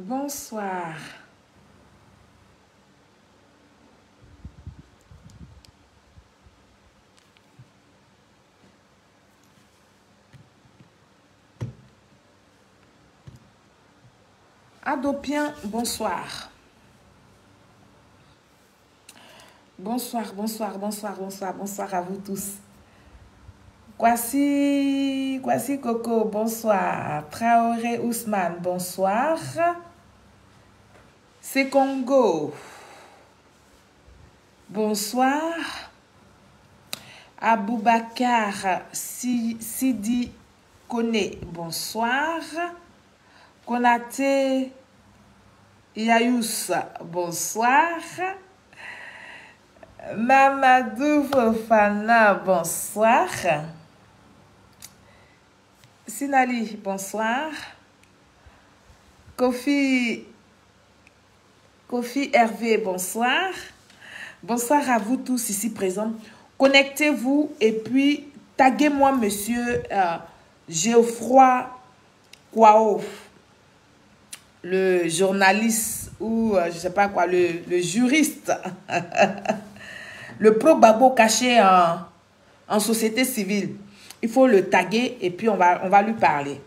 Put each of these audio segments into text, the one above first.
Bonsoir. Adopien, bonsoir. Bonsoir, bonsoir, bonsoir, bonsoir, bonsoir à vous tous. Kwasi Coco, bonsoir. Traoré Ousmane, bonsoir. C'est Congo. Bonsoir. Aboubakar Sidi Kone, bonsoir. Konaté Yayous, bonsoir. Mamadou Fofana, bonsoir. Sinali, bonsoir. Kofi Hervé, bonsoir. Bonsoir à vous tous ici présents. Connectez-vous et puis taguez-moi monsieur Geoffroy Kwao, le journaliste ou je sais pas quoi, le juriste, le pro-babo caché en société civile. Il faut le taguer et puis on va lui parler.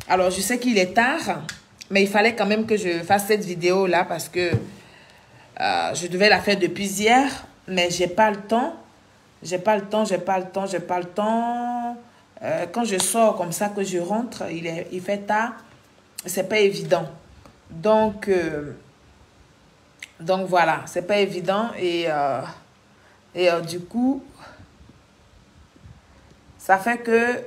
Alors, je sais qu'il est tard, mais il fallait quand même que je fasse cette vidéo-là parce que je devais la faire depuis hier, mais j'ai pas le temps. J'ai pas le temps. Quand je sors comme ça, que je rentre, il fait tard. C'est pas évident. Donc voilà, c'est pas évident. Et du coup, ça fait que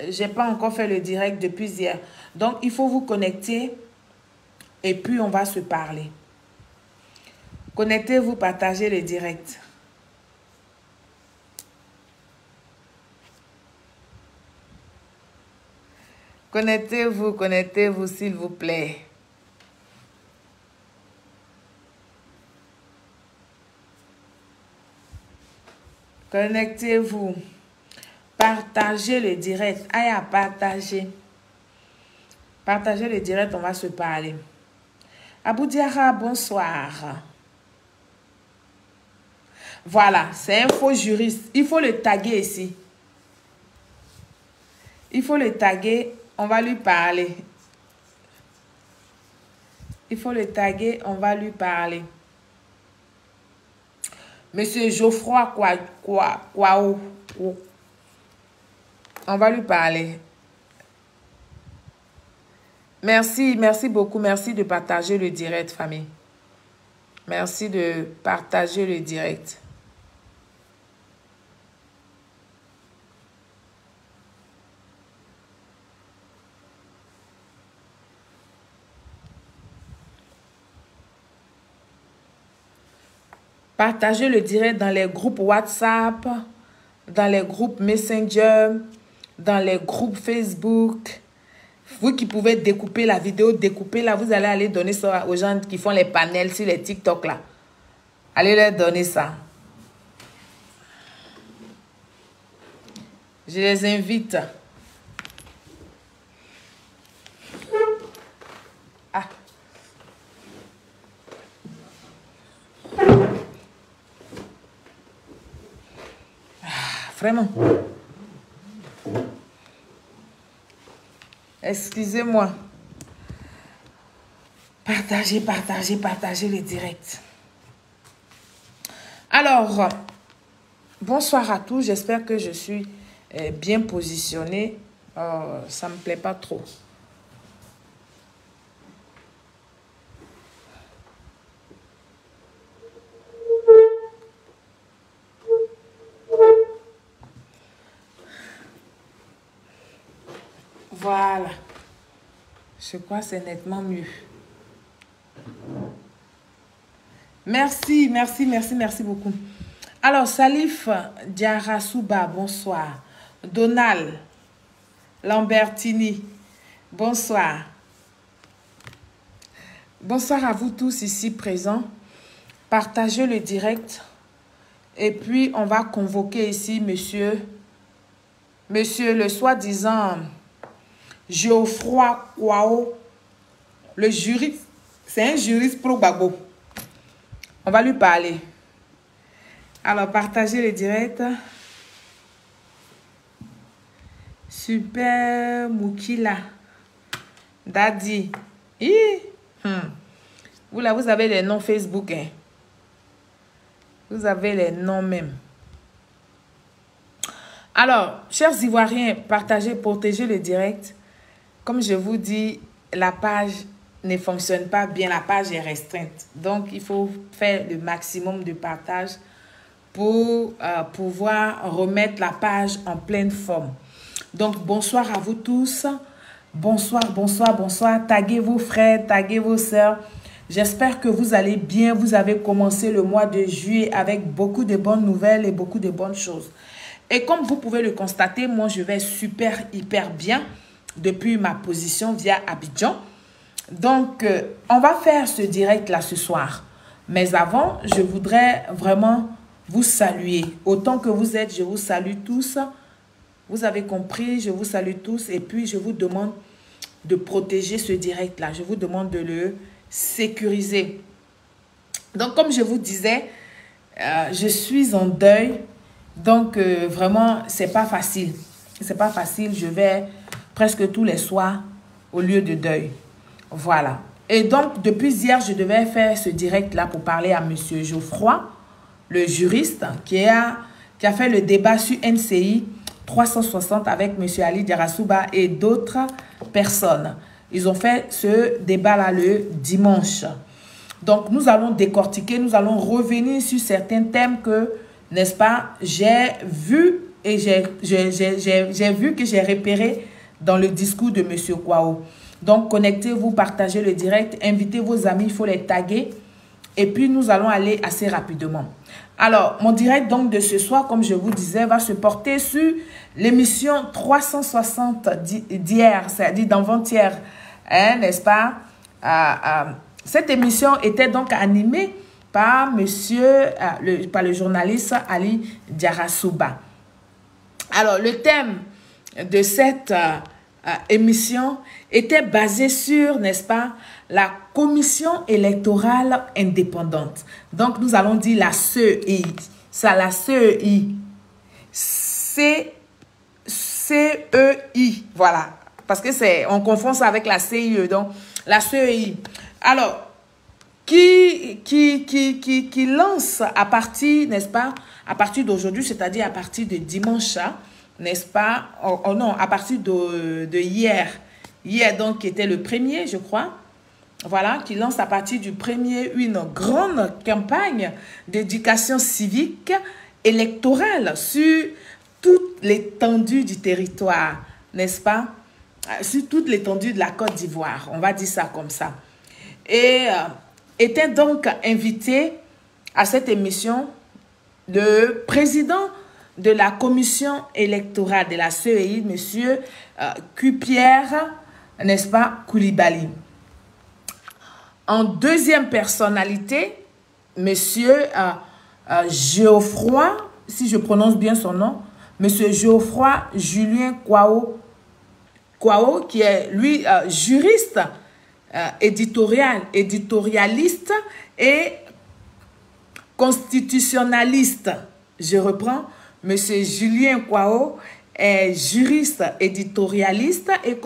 j'ai pas encore fait le direct depuis hier. Donc, il faut vous connecter et puis on va se parler. Connectez-vous, partagez le direct. Connectez-vous, s'il vous plaît. Connectez-vous. Partagez le direct. Aïe, à partager. Partagez le direct, on va se parler. Abou Diara, bonsoir. Voilà, c'est un faux juriste. Il faut le taguer ici. Il faut le taguer, on va lui parler. Il faut le taguer, on va lui parler. Monsieur Geoffroy Kwao. On va lui parler. Merci beaucoup. Merci de partager le direct, famille. Merci de partager le direct. Partagez le direct dans les groupes WhatsApp, dans les groupes Messenger, dans les groupes Facebook. Vous qui pouvez découper la vidéo, découper-la. Vous allez aller donner ça aux gens qui font les panels sur les TikTok là. Allez leur donner ça. Je les invite. Ah. Vraiment. Excusez-moi. Partagez le direct. Alors, bonsoir à tous. J'espère que je suis bien positionnée. Ça me plaît pas trop. Voilà. Je crois que c'est nettement mieux. Merci beaucoup. Alors, Salif Diarasouba, bonsoir. Donald Lambertini, bonsoir. Bonsoir à vous tous ici présents. Partagez le direct. Et puis, on va convoquer ici monsieur le soi-disant Geoffroy Kwao, le juriste C'est un juriste pro-Gbagbo. On va lui parler. Alors, partagez le direct. Super Moukila. Daddy. Vous là, vous avez les noms Facebook. Hein? Vous avez les noms même. Alors, chers Ivoiriens, partagez, protégez le direct. Comme je vous dis, la page ne fonctionne pas bien. La page est restreinte. Donc, il faut faire le maximum de partage pour pouvoir remettre la page en pleine forme. Donc, bonsoir à vous tous. Bonsoir, bonsoir, bonsoir. Taguez vos frères, taguez vos sœurs. J'espère que vous allez bien. Vous avez commencé le mois de juillet avec beaucoup de bonnes nouvelles et beaucoup de bonnes choses. Et comme vous pouvez le constater, moi, je vais super, hyper bien depuis ma position via Abidjan. Donc, on va faire ce direct-là ce soir. Mais avant, je voudrais vraiment vous saluer. Autant que vous êtes, je vous salue tous. Vous avez compris, je vous salue tous. Et puis, je vous demande de protéger ce direct-là. Je vous demande de le sécuriser. Donc, comme je vous disais, je suis en deuil. Donc, vraiment, c'est pas facile. C'est pas facile. Je vais presque tous les soirs au lieu de deuil. Voilà. Et donc, depuis hier, je devais faire ce direct-là pour parler à M. Geoffroy, le juriste, qui a fait le débat sur NCI 360 avec M. Ali Diarra-Souba et d'autres personnes. Ils ont fait ce débat-là le dimanche. Donc, nous allons décortiquer, nous allons revenir sur certains thèmes que, n'est-ce pas, j'ai vu et j'ai vu que j'ai repéré dans le discours de M. Kwao. Donc, connectez-vous, partagez le direct, invitez vos amis, il faut les taguer. Et puis, nous allons aller assez rapidement. Alors, mon direct donc de ce soir, comme je vous disais, va se porter sur l'émission 360 d'hier, c'est-à-dire d'avant-hier, hein, n'est-ce pas? Cette émission était donc animée par par le journaliste Ali Diarra-Souba. Alors, le thème de cette émission était basé sur, n'est-ce pas, la commission électorale indépendante. Donc, nous allons dire la CEI. Ça, la CEI. C-E-I. Voilà. Parce que on confond ça avec la CIE. Donc, la CEI. Alors, qui lance à partir, n'est-ce pas, à partir d'aujourd'hui, c'est-à-dire à partir de dimanche, n'est-ce pas, oh non, à partir de hier, donc, qui était le 1er, je crois, voilà, qui lance à partir du 1er une grande campagne d'éducation civique électorale sur toute l'étendue du territoire, n'est-ce pas, sur toute l'étendue de la Côte d'Ivoire, on va dire ça comme ça. Et était donc invité à cette émission le président de la commission électorale de la CEI, M. Kupierre, n'est-ce pas, Koulibaly. En deuxième personnalité, M. Geoffroy, si je prononce bien son nom, M. Geoffroy Julien Kwao, qui est, lui, juriste, éditorialiste et constitutionnaliste. Je reprends, M. Julien Kwao est juriste, éditorialiste et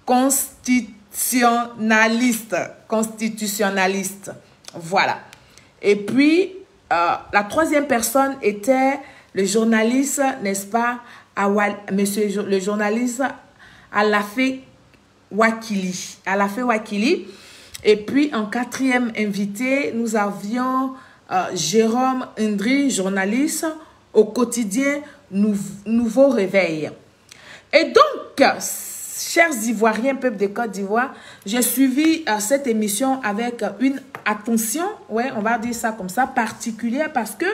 constitutionnaliste. Voilà. Et puis, la troisième personne était le journaliste, n'est-ce pas, le journaliste Alafé Wakili. Et puis, en quatrième invité, nous avions Jérôme Ndri, journaliste au quotidien Nouveau Réveil. Et donc, chers Ivoiriens, peuple de Côte d'Ivoire, j'ai suivi cette émission avec une attention, ouais, on va dire ça comme ça, particulière, parce que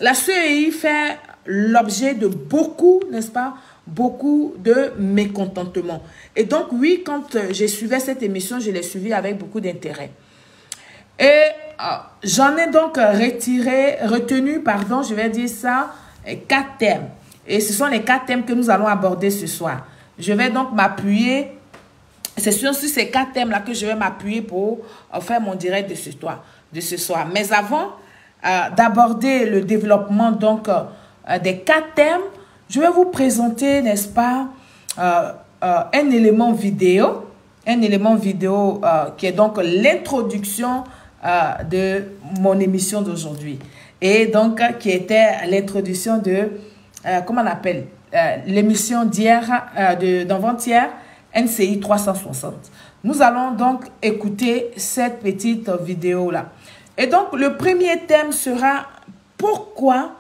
la CEI fait l'objet de beaucoup, n'est-ce pas, beaucoup de mécontentement. Et donc, oui, quand j'ai suivi cette émission, je l'ai suivie avec beaucoup d'intérêt. Et j'en ai donc retenu, pardon, je vais dire ça, 4 thèmes. Et ce sont les 4 thèmes que nous allons aborder ce soir. Je vais donc m'appuyer C'est sur ces 4 thèmes-là que je vais m'appuyer pour faire mon direct de ce soir. Mais avant d'aborder le développement donc des 4 thèmes, je vais vous présenter, n'est-ce pas, un élément vidéo qui est donc l'introduction de mon émission d'aujourd'hui. Et donc, qui était l'introduction de, comment on appelle, l'émission d'hier, d'avant-hier, NCI 360. Nous allons donc écouter cette petite vidéo-là. Et donc, le premier thème sera pourquoi,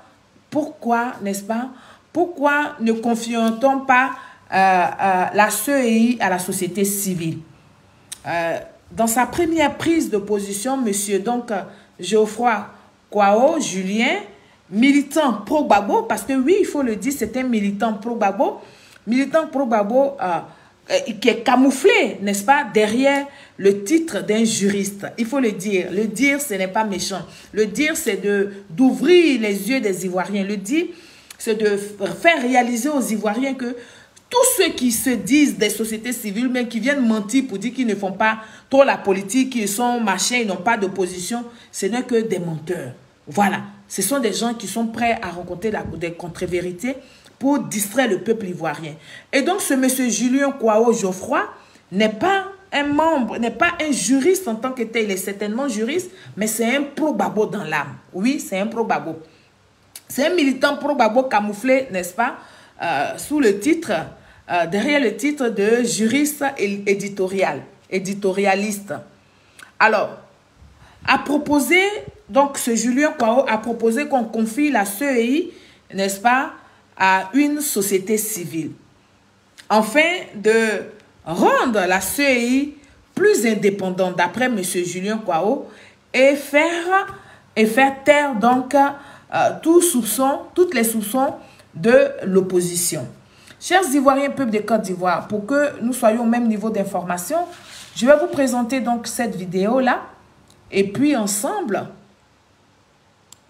n'est-ce pas, pourquoi ne confions-t-on pas la CEI à la société civile? Dans sa première prise de position, monsieur donc Geoffroy Kwao Julien, militant pro-Gbagbo, parce que oui, il faut le dire, c'est un militant pro-Gbagbo, qui est camouflé, n'est-ce pas, derrière le titre d'un juriste. Il faut le dire. Le dire, ce n'est pas méchant. Le dire, c'est d'ouvrir les yeux des Ivoiriens. Le dire, c'est de faire réaliser aux Ivoiriens que tous ceux qui se disent des sociétés civiles, mais qui viennent mentir pour dire qu'ils ne font pas trop la politique, qu'ils sont machins, ils n'ont pas d'opposition, ce n'est que des menteurs. Voilà. Ce sont des gens qui sont prêts à rencontrer des contre-vérités pour distraire le peuple ivoirien. Et donc, ce monsieur Julien Kwao Geoffroy n'est pas un membre, n'est pas un juriste en tant que tel. Il est certainement juriste, mais c'est un pro-Gbagbo dans l'âme. Oui, c'est un pro-Gbagbo. C'est un militant pro-Gbagbo camouflé, n'est-ce pas, sous le titre, derrière le titre de juriste éditorialiste. Alors, a proposé, donc ce Julien Kwao a proposé qu'on confie la CEI, n'est-ce pas, à une société civile, afin de rendre la CEI plus indépendante, d'après M. Julien Kwao, et faire taire donc toutes les soupçons de l'opposition. Chers Ivoiriens, peuple de Côte d'Ivoire, pour que nous soyons au même niveau d'information, je vais vous présenter donc cette vidéo-là, et puis ensemble,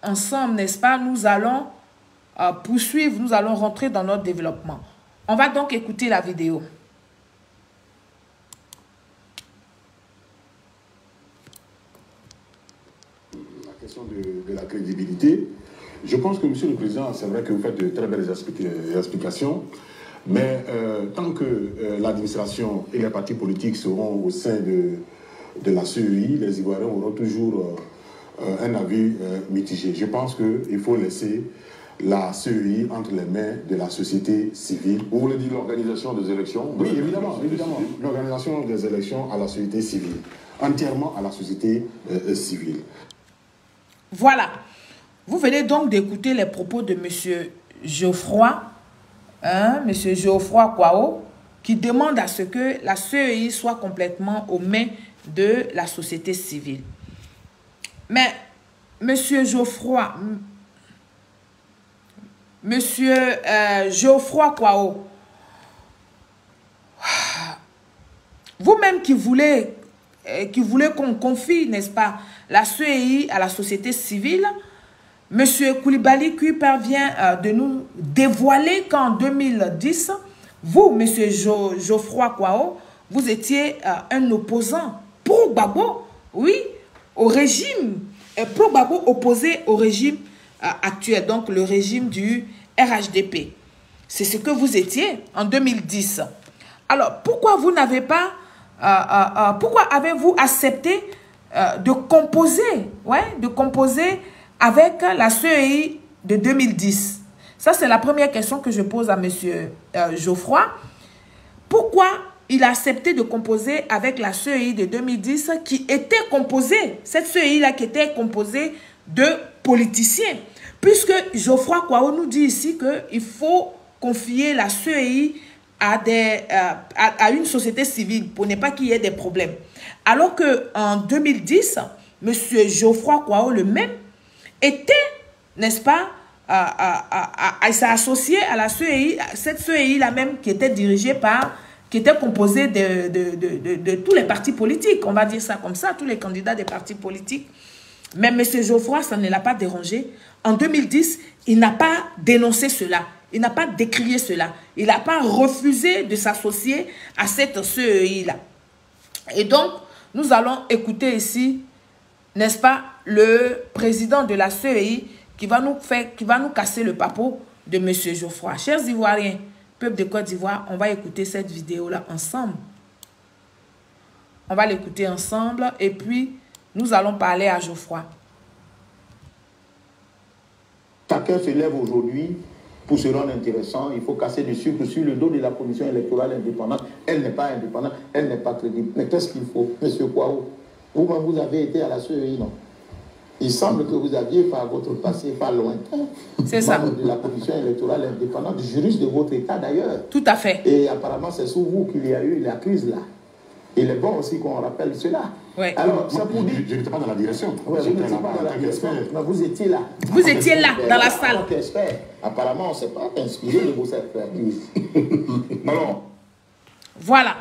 n'est-ce pas, nous allons poursuivre, nous allons rentrer dans notre développement. On va donc écouter la vidéo. La question de la crédibilité. Je pense que, Monsieur le Président, c'est vrai que vous faites de très belles explications, mais tant que l'administration et les partis politiques seront au sein de la CEI, les Ivoiriens auront toujours un avis mitigé. Je pense qu'il faut laisser la CEI entre les mains de la société civile. Vous voulez dire l'organisation des élections? Oui, évidemment. L'organisation des élections à la société civile. Entièrement à la société civile. Voilà. Vous venez donc d'écouter les propos de M. Geoffroy, M. Geoffroy Kwao, qui demande à ce que la CEI soit complètement aux mains de la société civile. Mais, M. Geoffroy Kwao, vous-même qui voulez qu'on confie, n'est-ce pas, la CEI à la société civile, M. Koulibaly qui parvient de nous dévoiler qu'en 2010, vous, M. Geoffroy Kwao, vous étiez un opposant pro-Gbagbo, oui, au régime, pro-Gbagbo opposé au régime actuel, donc le régime du RHDP. C'est ce que vous étiez en 2010. Alors, pourquoi vous n'avez pas, pourquoi avez-vous accepté de composer avec la CEI de 2010? Ça, c'est la première question que je pose à M. Geoffroy. Pourquoi il a accepté de composer avec la CEI de 2010 qui était composée, cette CEI-là qui était composée de politiciens? Puisque Geoffroy Kwao nous dit ici qu'il faut confier la CEI à une société civile pour ne pas qu'il y ait des problèmes. Alors qu'en 2010, M. Geoffroy Kwao le même était, n'est-ce pas, s'est associé à la CEI, cette CEI-là même qui était dirigée par, qui était composée de tous les partis politiques, on va dire ça comme ça, tous les candidats des partis politiques. Mais M. Geoffroy, ça ne l'a pas dérangé. En 2010, il n'a pas dénoncé cela. Il n'a pas décrié cela. Il n'a pas refusé de s'associer à cette CEI-là. Et donc, nous allons écouter ici, n'est-ce pas, le président de la CEI qui va nous casser le papeau de M. Geoffroy. Chers Ivoiriens, peuple de Côte d'Ivoire, on va écouter cette vidéo-là ensemble. On va l'écouter ensemble et puis nous allons parler à Geoffroy. Chacun se lève aujourd'hui pour se rendre intéressant. Il faut casser du sucre sur le dos de la commission électorale indépendante. Elle n'est pas indépendante, elle n'est pas crédible. Mais qu'est-ce qu'il faut, M. Kouao? Vous-même, vous avez été à la CEI, non? Il semble que vous aviez, par votre passé, pas lointain, c'est ça, de la commission électorale indépendante, juriste de votre État d'ailleurs. Tout à fait. Et apparemment, c'est sous vous qu'il y a eu la crise là. Il est bon aussi qu'on rappelle cela. Ouais. Alors, ça pour dire... Je n'étais pas dans la direction. Ouais, vous n'étiez pas dans la direction, mais vous étiez là. Vous étiez là, dans la salle. Apparemment, on ne s'est pas inspiré de vos expertises. Alors, voilà.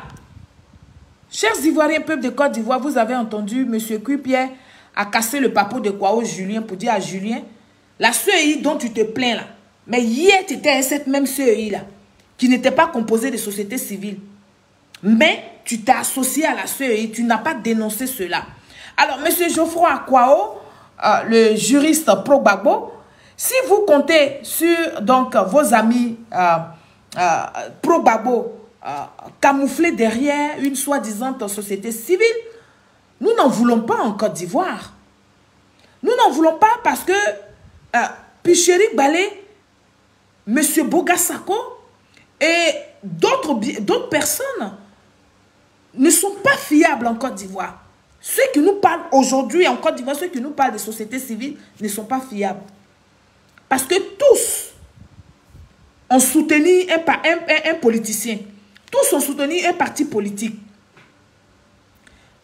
Chers Ivoiriens, peuple de Côte d'Ivoire, vous avez entendu M. Cuipier a cassé le papeau de Kwao Julien pour dire à Julien, la CEI dont tu te plains là, mais hier tu étais à cette même CEI là, qui n'était pas composée de sociétés civiles. Mais tu t'es associé à la CEI, tu n'as pas dénoncé cela. Alors, M. Geoffroy Kwao, le juriste pro-Gbagbo, si vous comptez sur donc, vos amis pro-Gbagbo camouflés derrière une soi-disant société civile, nous n'en voulons pas en Côte d'Ivoire. Nous n'en voulons pas parce que Picheri Balé, M. Bogasako et d'autres personnes ne sont pas fiables en Côte d'Ivoire. Ceux qui nous parlent aujourd'hui en Côte d'Ivoire, ceux qui nous parlent des sociétés civiles ne sont pas fiables. Parce que tous ont soutenu un politicien. Tous ont soutenu un parti politique.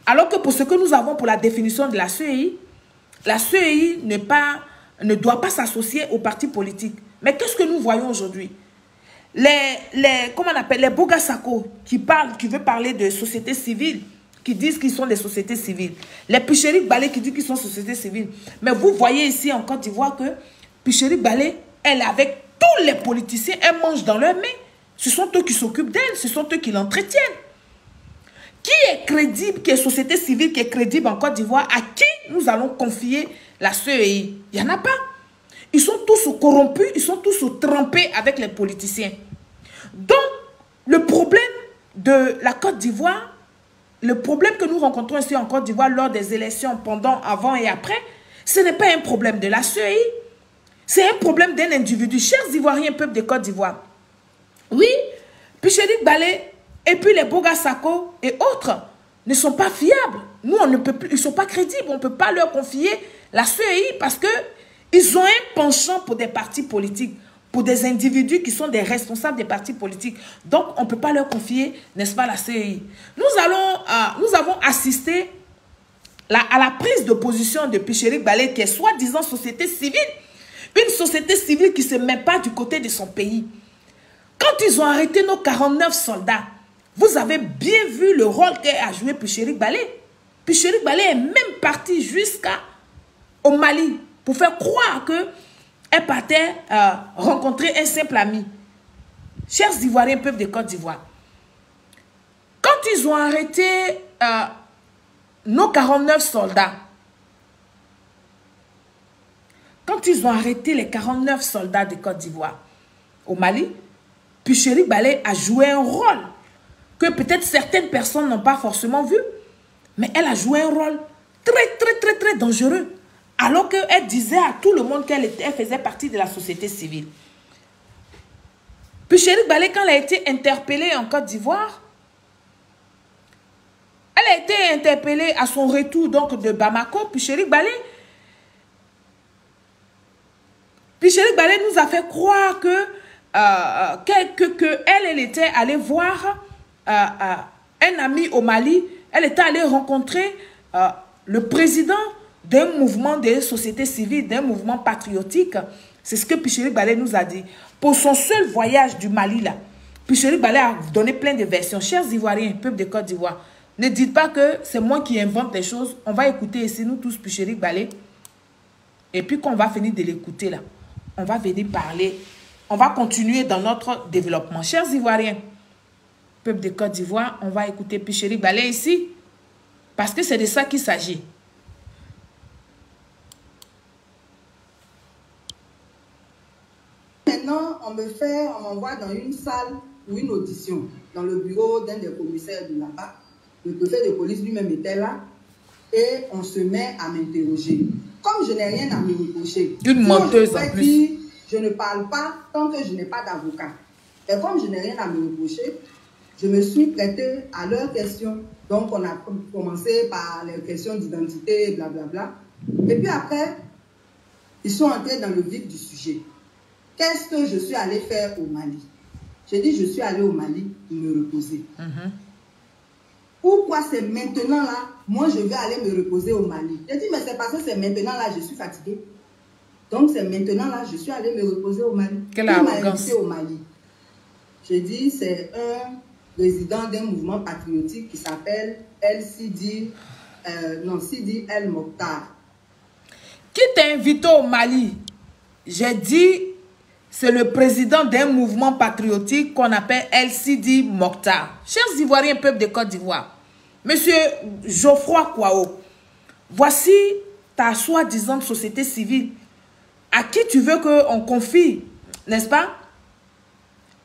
Alors que pour ce que nous avons pour la définition de la CEI ne doit pas s'associer au parti politique. Mais qu'est-ce que nous voyons aujourd'hui? Comment on appelle, les Bogasako qui veulent parler de sociétés civiles, qui disent qu'ils sont des sociétés civiles. Les Picheri Balé qui disent qu'ils sont sociétés civiles. Mais vous voyez ici en Côte d'Ivoire que Picheri Balé, elle avec tous les politiciens, elle mange dans leurs mains. Ce sont eux qui s'occupent d'elle, ce sont eux qui l'entretiennent. Qui est crédible, qui est société civile, qui est crédible en Côte d'Ivoire, à qui nous allons confier la CEI? Il n'y en a pas. Ils sont tous corrompus, ils sont tous trempés avec les politiciens. Donc, le problème de la Côte d'Ivoire, le problème que nous rencontrons ici en Côte d'Ivoire lors des élections, pendant, avant et après, ce n'est pas un problème de la CEI. C'est un problème d'un individu. Chers Ivoiriens, peuple de Côte d'Ivoire. Oui, Picheri Balé et puis les Bogasako et autres ne sont pas fiables. Nous, on ne peut plus, ils ne sont pas crédibles. On ne peut pas leur confier la CEI parce qu'ils ont un penchant pour des partis politiques, pour des individus qui sont des responsables des partis politiques. Donc, on ne peut pas leur confier, n'est-ce pas, la CEI. Nous avons assisté à la prise de position de Picheri Balé, qui est soi-disant société civile. Une société civile qui ne se met pas du côté de son pays. Quand ils ont arrêté nos 49 soldats, vous avez bien vu le rôle qu'a joué Picheri Balé. Picheri Balé est même parti jusqu'au Mali pour faire croire qu'elle partait rencontrer un simple ami. Chers Ivoiriens, peuple de Côte d'Ivoire, quand ils ont arrêté nos 49 soldats, quand ils ont arrêté les 49 soldats de Côte d'Ivoire au Mali, Picheri Balé a joué un rôle que peut-être certaines personnes n'ont pas forcément vu, mais elle a joué un rôle très dangereux, alors qu'elle disait à tout le monde qu'elle faisait partie de la société civile. Picheri Balé, quand elle a été interpellée en Côte d'Ivoire, elle a été interpellée à son retour donc de Bamako. Picheri Balé nous a fait croire qu'elle était allée voir un ami au Mali. Elle était allée rencontrer le président d'un mouvement de société civile, d'un mouvement patriotique. C'est ce que Picheri Balé nous a dit. Pour son seul voyage du Mali, là, Picheri Balé a donné plein de versions. Chers Ivoiriens, peuple de Côte d'Ivoire, ne dites pas que c'est moi qui invente les choses. On va écouter ici, nous tous, Picheri Balé. Et puis quand on va finir de l'écouter, là, on va venir parler. On va continuer dans notre développement. Chers Ivoiriens, peuple de Côte d'Ivoire, on va écouter Picheri Balé ici. Parce que c'est de ça qu'il s'agit. Maintenant, on m'envoie dans une salle ou une audition, dans le bureau d'un des commissaires de là-bas. Le préfet de police lui-même était là. Et on se met à m'interroger. Comme je n'ai rien à me reprocher. Une menteuse en plus. Dire, je ne parle pas tant que je n'ai pas d'avocat. Et comme je n'ai rien à me reprocher, je me suis prêtée à leurs questions. Donc, on a commencé par les questions d'identité, blablabla. Et puis après, ils sont entrés dans le vif du sujet. Qu'est-ce que je suis allée faire au Mali? J'ai dit, je suis allée au Mali me reposer. Pourquoi c'est maintenant là, moi je vais aller me reposer au Mali? J'ai dit, mais c'est parce que c'est maintenant là, je suis fatiguée. Donc c'est maintenant là, je suis allée me reposer au Mali. Quelle arrogance. Au Mali. J'ai dit, c'est un président d'un mouvement patriotique qui s'appelle Sidi El Mokhtar. Qui t'a invité au Mali? J'ai dit, c'est le président d'un mouvement patriotique qu'on appelle Sidi Mokhtar. Chers Ivoiriens, peuple de Côte d'Ivoire, Monsieur Geoffroy Kwao, voici ta soi-disant société civile. À qui tu veux qu'on confie, n'est-ce pas?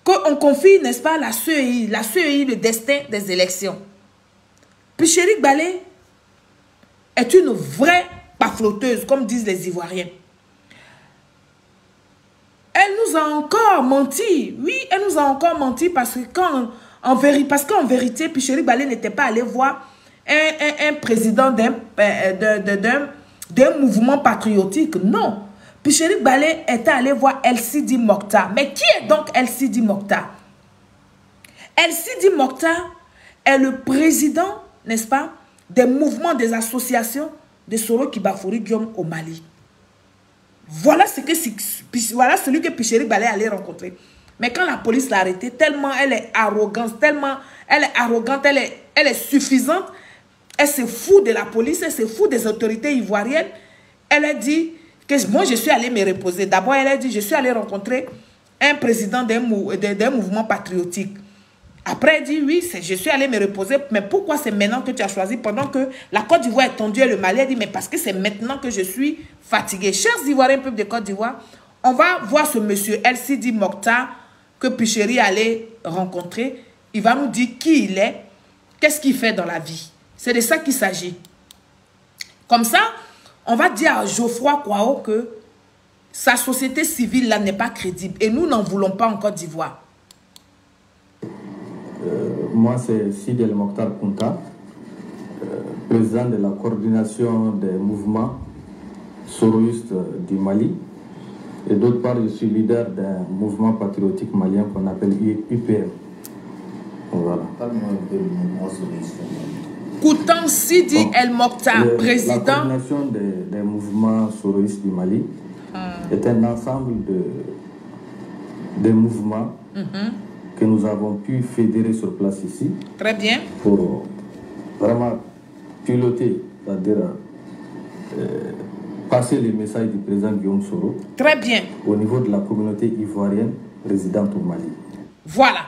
Qu'on confie, n'est-ce pas, la CEI, le destin des élections. Puis Chéri Balé est une vraie pafloteuse, comme disent les Ivoiriens. Elle nous a encore menti. Oui, elle nous a encore menti parce que qu'en vérité, puis Chéri Balé n'était pas allé voir un président d'un mouvement patriotique. Non. Puis Chéri Balé était allé voir Sidi Mokhtar. Mais qui est donc Sidi Mokhtar? Sidi Mokhtar est le président, n'est-ce pas, des mouvements, des associations de Soro Kibafouri Guillaume au Mali. Voilà celui que Chéri Balé allait rencontrer. Mais quand la police l'a arrêté, tellement elle est arrogante, elle est suffisante, elle se fout de la police, elle se fout des autorités ivoiriennes. Elle a dit que moi je suis allée me reposer. D'abord elle a dit je suis allée rencontrer un président d'un mouvement patriotique. Après elle dit oui, je suis allée me reposer, mais pourquoi c'est maintenant que tu as choisi pendant que la Côte d'Ivoire est tendue et le Mali? Elle dit mais parce que c'est maintenant que je suis fatiguée. Chers Ivoiriens, peuple de Côte d'Ivoire, on va voir ce monsieur Sidi Mokhtar que Picheri allait rencontrer. Il va nous dire qui il est, qu'est-ce qu'il fait dans la vie. C'est de ça qu'il s'agit. Comme ça, on va dire à Geoffroy Kwao que sa société civile là n'est pas crédible. Et nous n'en voulons pas en Côte d'Ivoire. Moi, c'est Sidi El Mokhtar Kounta, président de la coordination des mouvements soroïstes du Mali. Et d'autre part, je suis leader d'un mouvement patriotique malien qu'on appelle UPM. Voilà. Koutan Sidi El Mokhtar, président. La coordination des mouvements soroïstes du Mali est un ensemble de mouvements que nous avons pu fédérer sur place ici. Très bien. Pour vraiment piloter, c'est-à-dire passer les messages du président Guillaume Soro. Très bien. Au niveau de la communauté ivoirienne résidente au Mali. Voilà.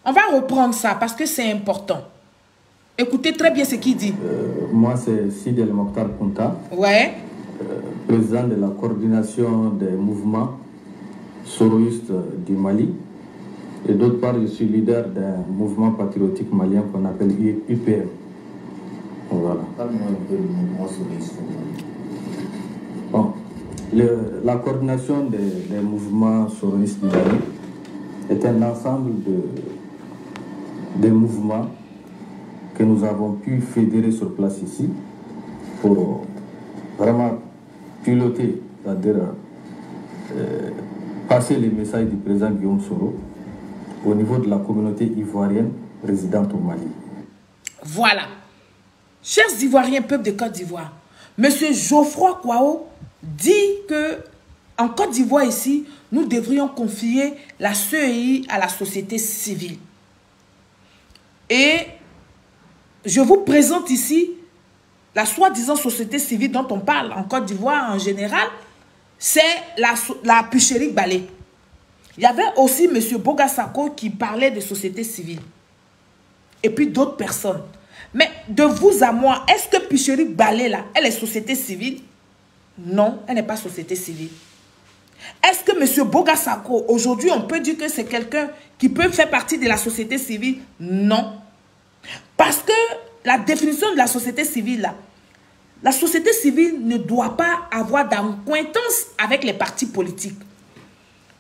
On va reprendre ça parce que c'est important. Écoutez très bien ce qu'il dit. Moi, c'est Sidi El Mokhtar Kounta. Ouais. Président de la coordination des mouvements soroïstes du Mali. Et d'autre part, je suis leader d'un mouvement patriotique malien qu'on appelle UPM. Voilà. Bon. La coordination des mouvements soroïstes du Mali est un ensemble de mouvements que nous avons pu fédérer sur place ici pour vraiment piloter, c'est-à-dire passer les messages du président Guillaume Soro au niveau de la communauté ivoirienne résidente au Mali. Voilà. Chers Ivoiriens, peuple de Côte d'Ivoire, Monsieur Geoffroy Kwao dit que en Côte d'Ivoire ici, nous devrions confier la CEI à la société civile. Et je vous présente ici la soi-disant société civile dont on parle en Côte d'Ivoire en général, c'est la Picheri Balé. Il y avait aussi M. Bogasako qui parlait de société civile. Et puis d'autres personnes. Mais de vous à moi, est-ce que Picheri Balé, là, elle est société civile? Non, elle n'est pas société civile. Est-ce que M. Bogasako, aujourd'hui, on peut dire que c'est quelqu'un qui peut faire partie de la société civile? Non. Parce que la définition de la société civile, là, la société civile ne doit pas avoir d'acquaintance avec les partis politiques.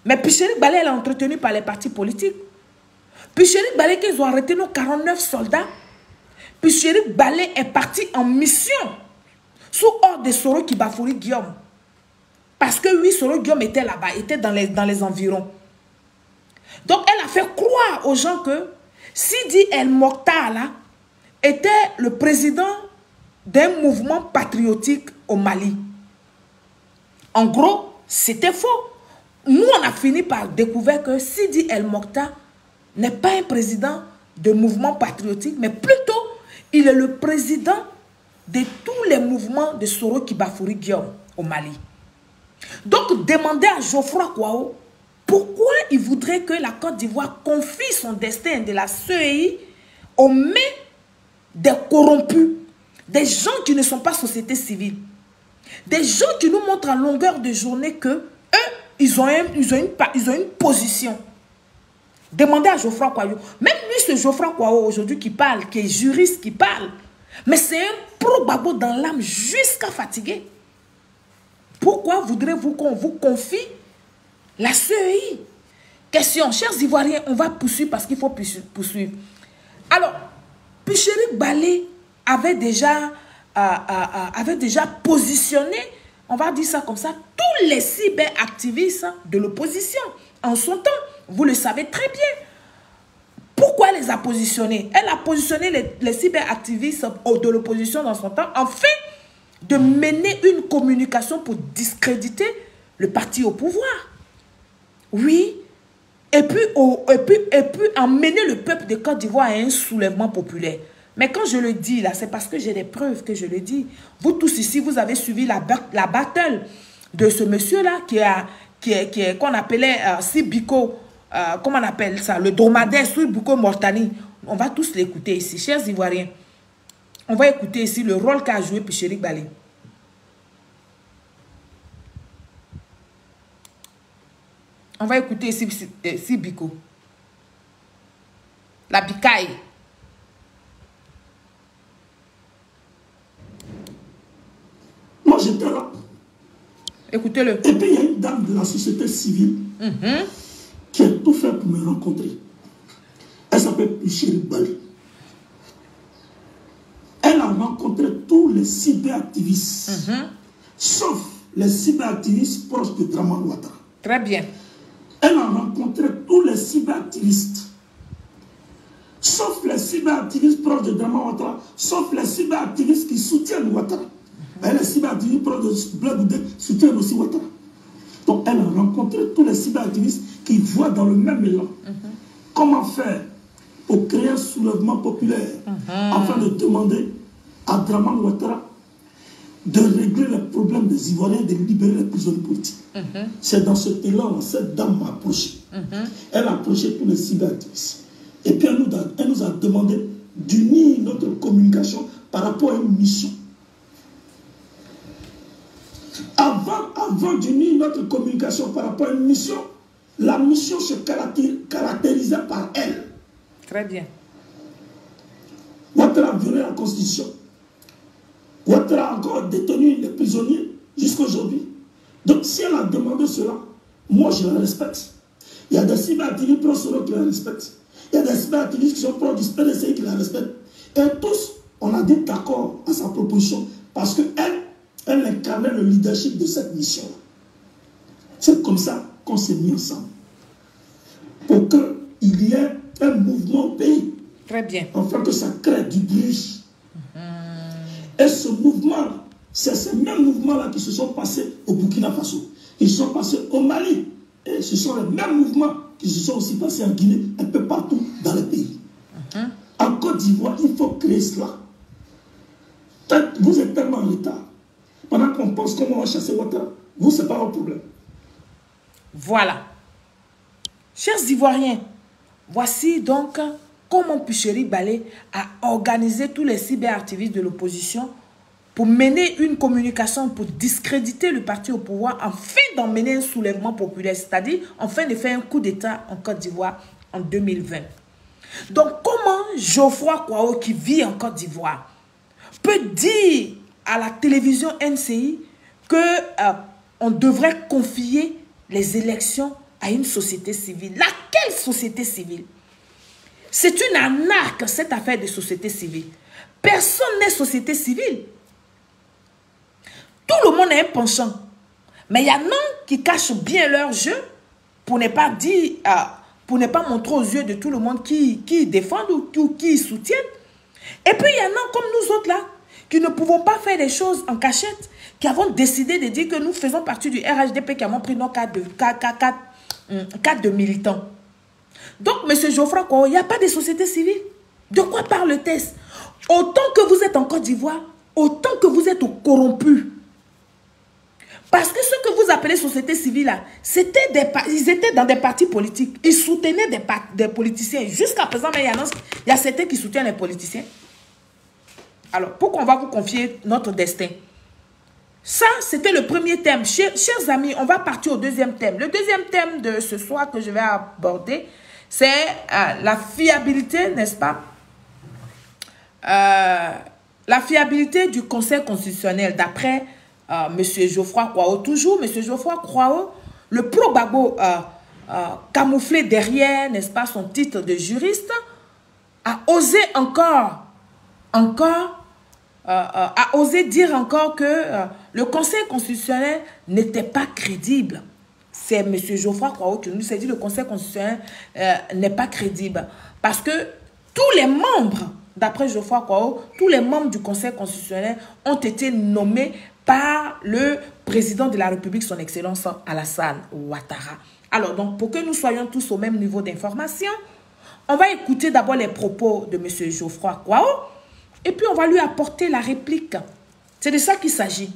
Mais Picheri Balé, elle est entretenue par les partis politiques. Picheri Balé, qu'ils ont arrêté nos 49 soldats. Picheri Balé est parti en mission sous ordre de Soro Kibafouri Guillaume. Parce que oui, Soro Guillaume était là-bas, était dans les environs. Donc, elle a fait croire aux gens que Sidi El Mokhtar, là, était le président d'un mouvement patriotique au Mali. En gros, c'était faux. Nous, on a fini par découvrir que Sidi El Mokhtar n'est pas un président de mouvement patriotique, mais plutôt, il est le président de tous les mouvements de Soro Kibafouri Guillaume au Mali. Donc, demandez à Geoffroy Kouao pourquoi il voudrait que la Côte d'Ivoire confie son destin de la CEI aux mains des corrompus, des gens qui ne sont pas société civile, des gens qui nous montrent en longueur de journée que eux, ils ont une position. Demandez à Geoffroy Kouao. Même lui, ce Geoffroy Kouao aujourd'hui qui parle, qui est juriste, qui parle, mais c'est un pro-babo dans l'âme jusqu'à fatiguer. Pourquoi voudrez-vous qu'on vous confie la CEI? Question, chers Ivoiriens, on va poursuivre parce qu'il faut poursuivre. Alors, Picheri Balé avait déjà positionné, on va dire ça comme ça, tous les cyberactivistes de l'opposition en son temps. Vous le savez très bien. Pourquoi elle les a positionnés? Elle a positionné les cyberactivistes de l'opposition dans son temps afin de mener une communication pour discréditer le parti au pouvoir. Oui. Et puis emmener le peuple de Côte d'Ivoire à un soulèvement populaire. Mais quand je le dis là, c'est parce que j'ai des preuves que je le dis. Vous tous ici, vous avez suivi la battle de ce monsieur-là qu'on appelait Sibiko, comment on appelle ça, le dromadaire Sibiko Mortani. On va tous l'écouter ici, chers Ivoiriens. On va écouter ici le rôle qu'a joué Picheri Balé. On va écouter ici Sibiko. La bicaille. Moi, j'étais là. Écoutez-le. Et puis, il y a une dame de la société civile qui a tout fait pour me rencontrer. Elle s'appelle Picheri Balé. Elle a rencontré tous les cyberactivistes, sauf les cyberactivistes proches de Dramane Ouattara. Très bien. Elle a rencontré tous les cyberactivistes, sauf les cyberactivistes proches de Dramane Ouattara, sauf les cyberactivistes qui soutiennent Ouattara. Et les cyberactivistes proches de Blaise Goudé soutiennent aussi Ouattara. Donc elle a rencontré tous les cyberactivistes qui voient dans le même élan comment faire pour créer un soulèvement populaire afin de demander à Dramane Ouattara de régler les problèmes des Ivoiriens, de libérer les prisonniers politiques. C'est dans cet élan, cette dame m'a approché. Elle a approché tous les cyberactivistes. Et puis elle nous a demandé d'unir notre communication par rapport à une mission. Avant d'unir notre communication par rapport à une mission, la mission se caractérisait par elle. Très bien. Ouattara a violé la Constitution. Ouattara a encore détenu les prisonniers jusqu'à aujourd'hui. Donc si elle a demandé cela, moi je la respecte. Il y a des cyberactivistes pro-Soro qui la respectent. Il y a des cyberactivistes qui sont pro du PDCI qui la respectent. Et tous, on a dit d'accord à sa proposition parce qu'elle incarnait le leadership de cette mission. C'est comme ça qu'on s'est mis ensemble. Pour qu'il y ait un mouvement au pays. Très bien. Afin que ça crée du bruit. Et ce mouvement, c'est ces mêmes mouvements-là qui se sont passés au Burkina Faso. Ils sont passés au Mali. Et ce sont les mêmes mouvements qui se sont aussi passés en Guinée, un peu partout dans le pays. En Côte d'Ivoire, il faut créer cela. Vous êtes tellement en retard. Pendant qu'on pense comment on va chasser Ouattara, vous, ce n'est pas un problème. Voilà. Chers Ivoiriens, voici donc comment Picheri Balé a organisé tous les cyberactivistes de l'opposition pour mener une communication, pour discréditer le parti au pouvoir, afin d'emmener un soulèvement populaire, c'est-à-dire afin de faire un coup d'État en Côte d'Ivoire en 2020. Donc, comment Geoffroy Kouao, qui vit en Côte d'Ivoire, peut dire à la télévision NCI qu'on devrait confier les élections à une société civile? Laquelle société civile? C'est une arnaque, cette affaire de société civile. Personne n'est société civile. Tout le monde est un penchant. Mais il y en a qui cachent bien leur jeu pour ne pas dire, pour ne pas montrer aux yeux de tout le monde qui défendent ou qui soutiennent. Et puis il y en a comme nous autres là, qui ne pouvons pas faire des choses en cachette, qui avons décidé de dire que nous faisons partie du RHDP, qui avons pris nos cadres de militants. Donc, M. Geoffroy Kouao, il n'y a pas de société civile. De quoi parle le test? Autant que vous êtes en Côte d'Ivoire, autant que vous êtes corrompus. Parce que ce que vous appelez société civile, là, ils étaient dans des partis politiques. Ils soutenaient des politiciens. Jusqu'à présent, il y a certains qui soutiennent les politiciens. Alors, pourquoi on va vous confier notre destin? Ça, c'était le premier thème. Chers amis, on va partir au deuxième thème. Le deuxième thème de ce soir que je vais aborder, c'est la fiabilité, n'est-ce pas? La fiabilité du Conseil constitutionnel, d'après M. Geoffroy Kouao. Toujours M. Geoffroy Kouao, le pro-babo camouflé derrière, n'est-ce pas, son titre de juriste, a osé a osé dire encore que le Conseil constitutionnel n'était pas crédible. C'est M. Geoffroy Kouao qui nous a dit que le Conseil constitutionnel n'est pas crédible. Parce que tous les membres, d'après Geoffroy Kouao, tous les membres du Conseil constitutionnel ont été nommés par le président de la République, son Excellence Alassane Ouattara. Alors, donc, pour que nous soyons tous au même niveau d'information, on va écouter d'abord les propos de M. Geoffroy Kouao, et puis on va lui apporter la réplique. C'est de ça qu'il s'agit.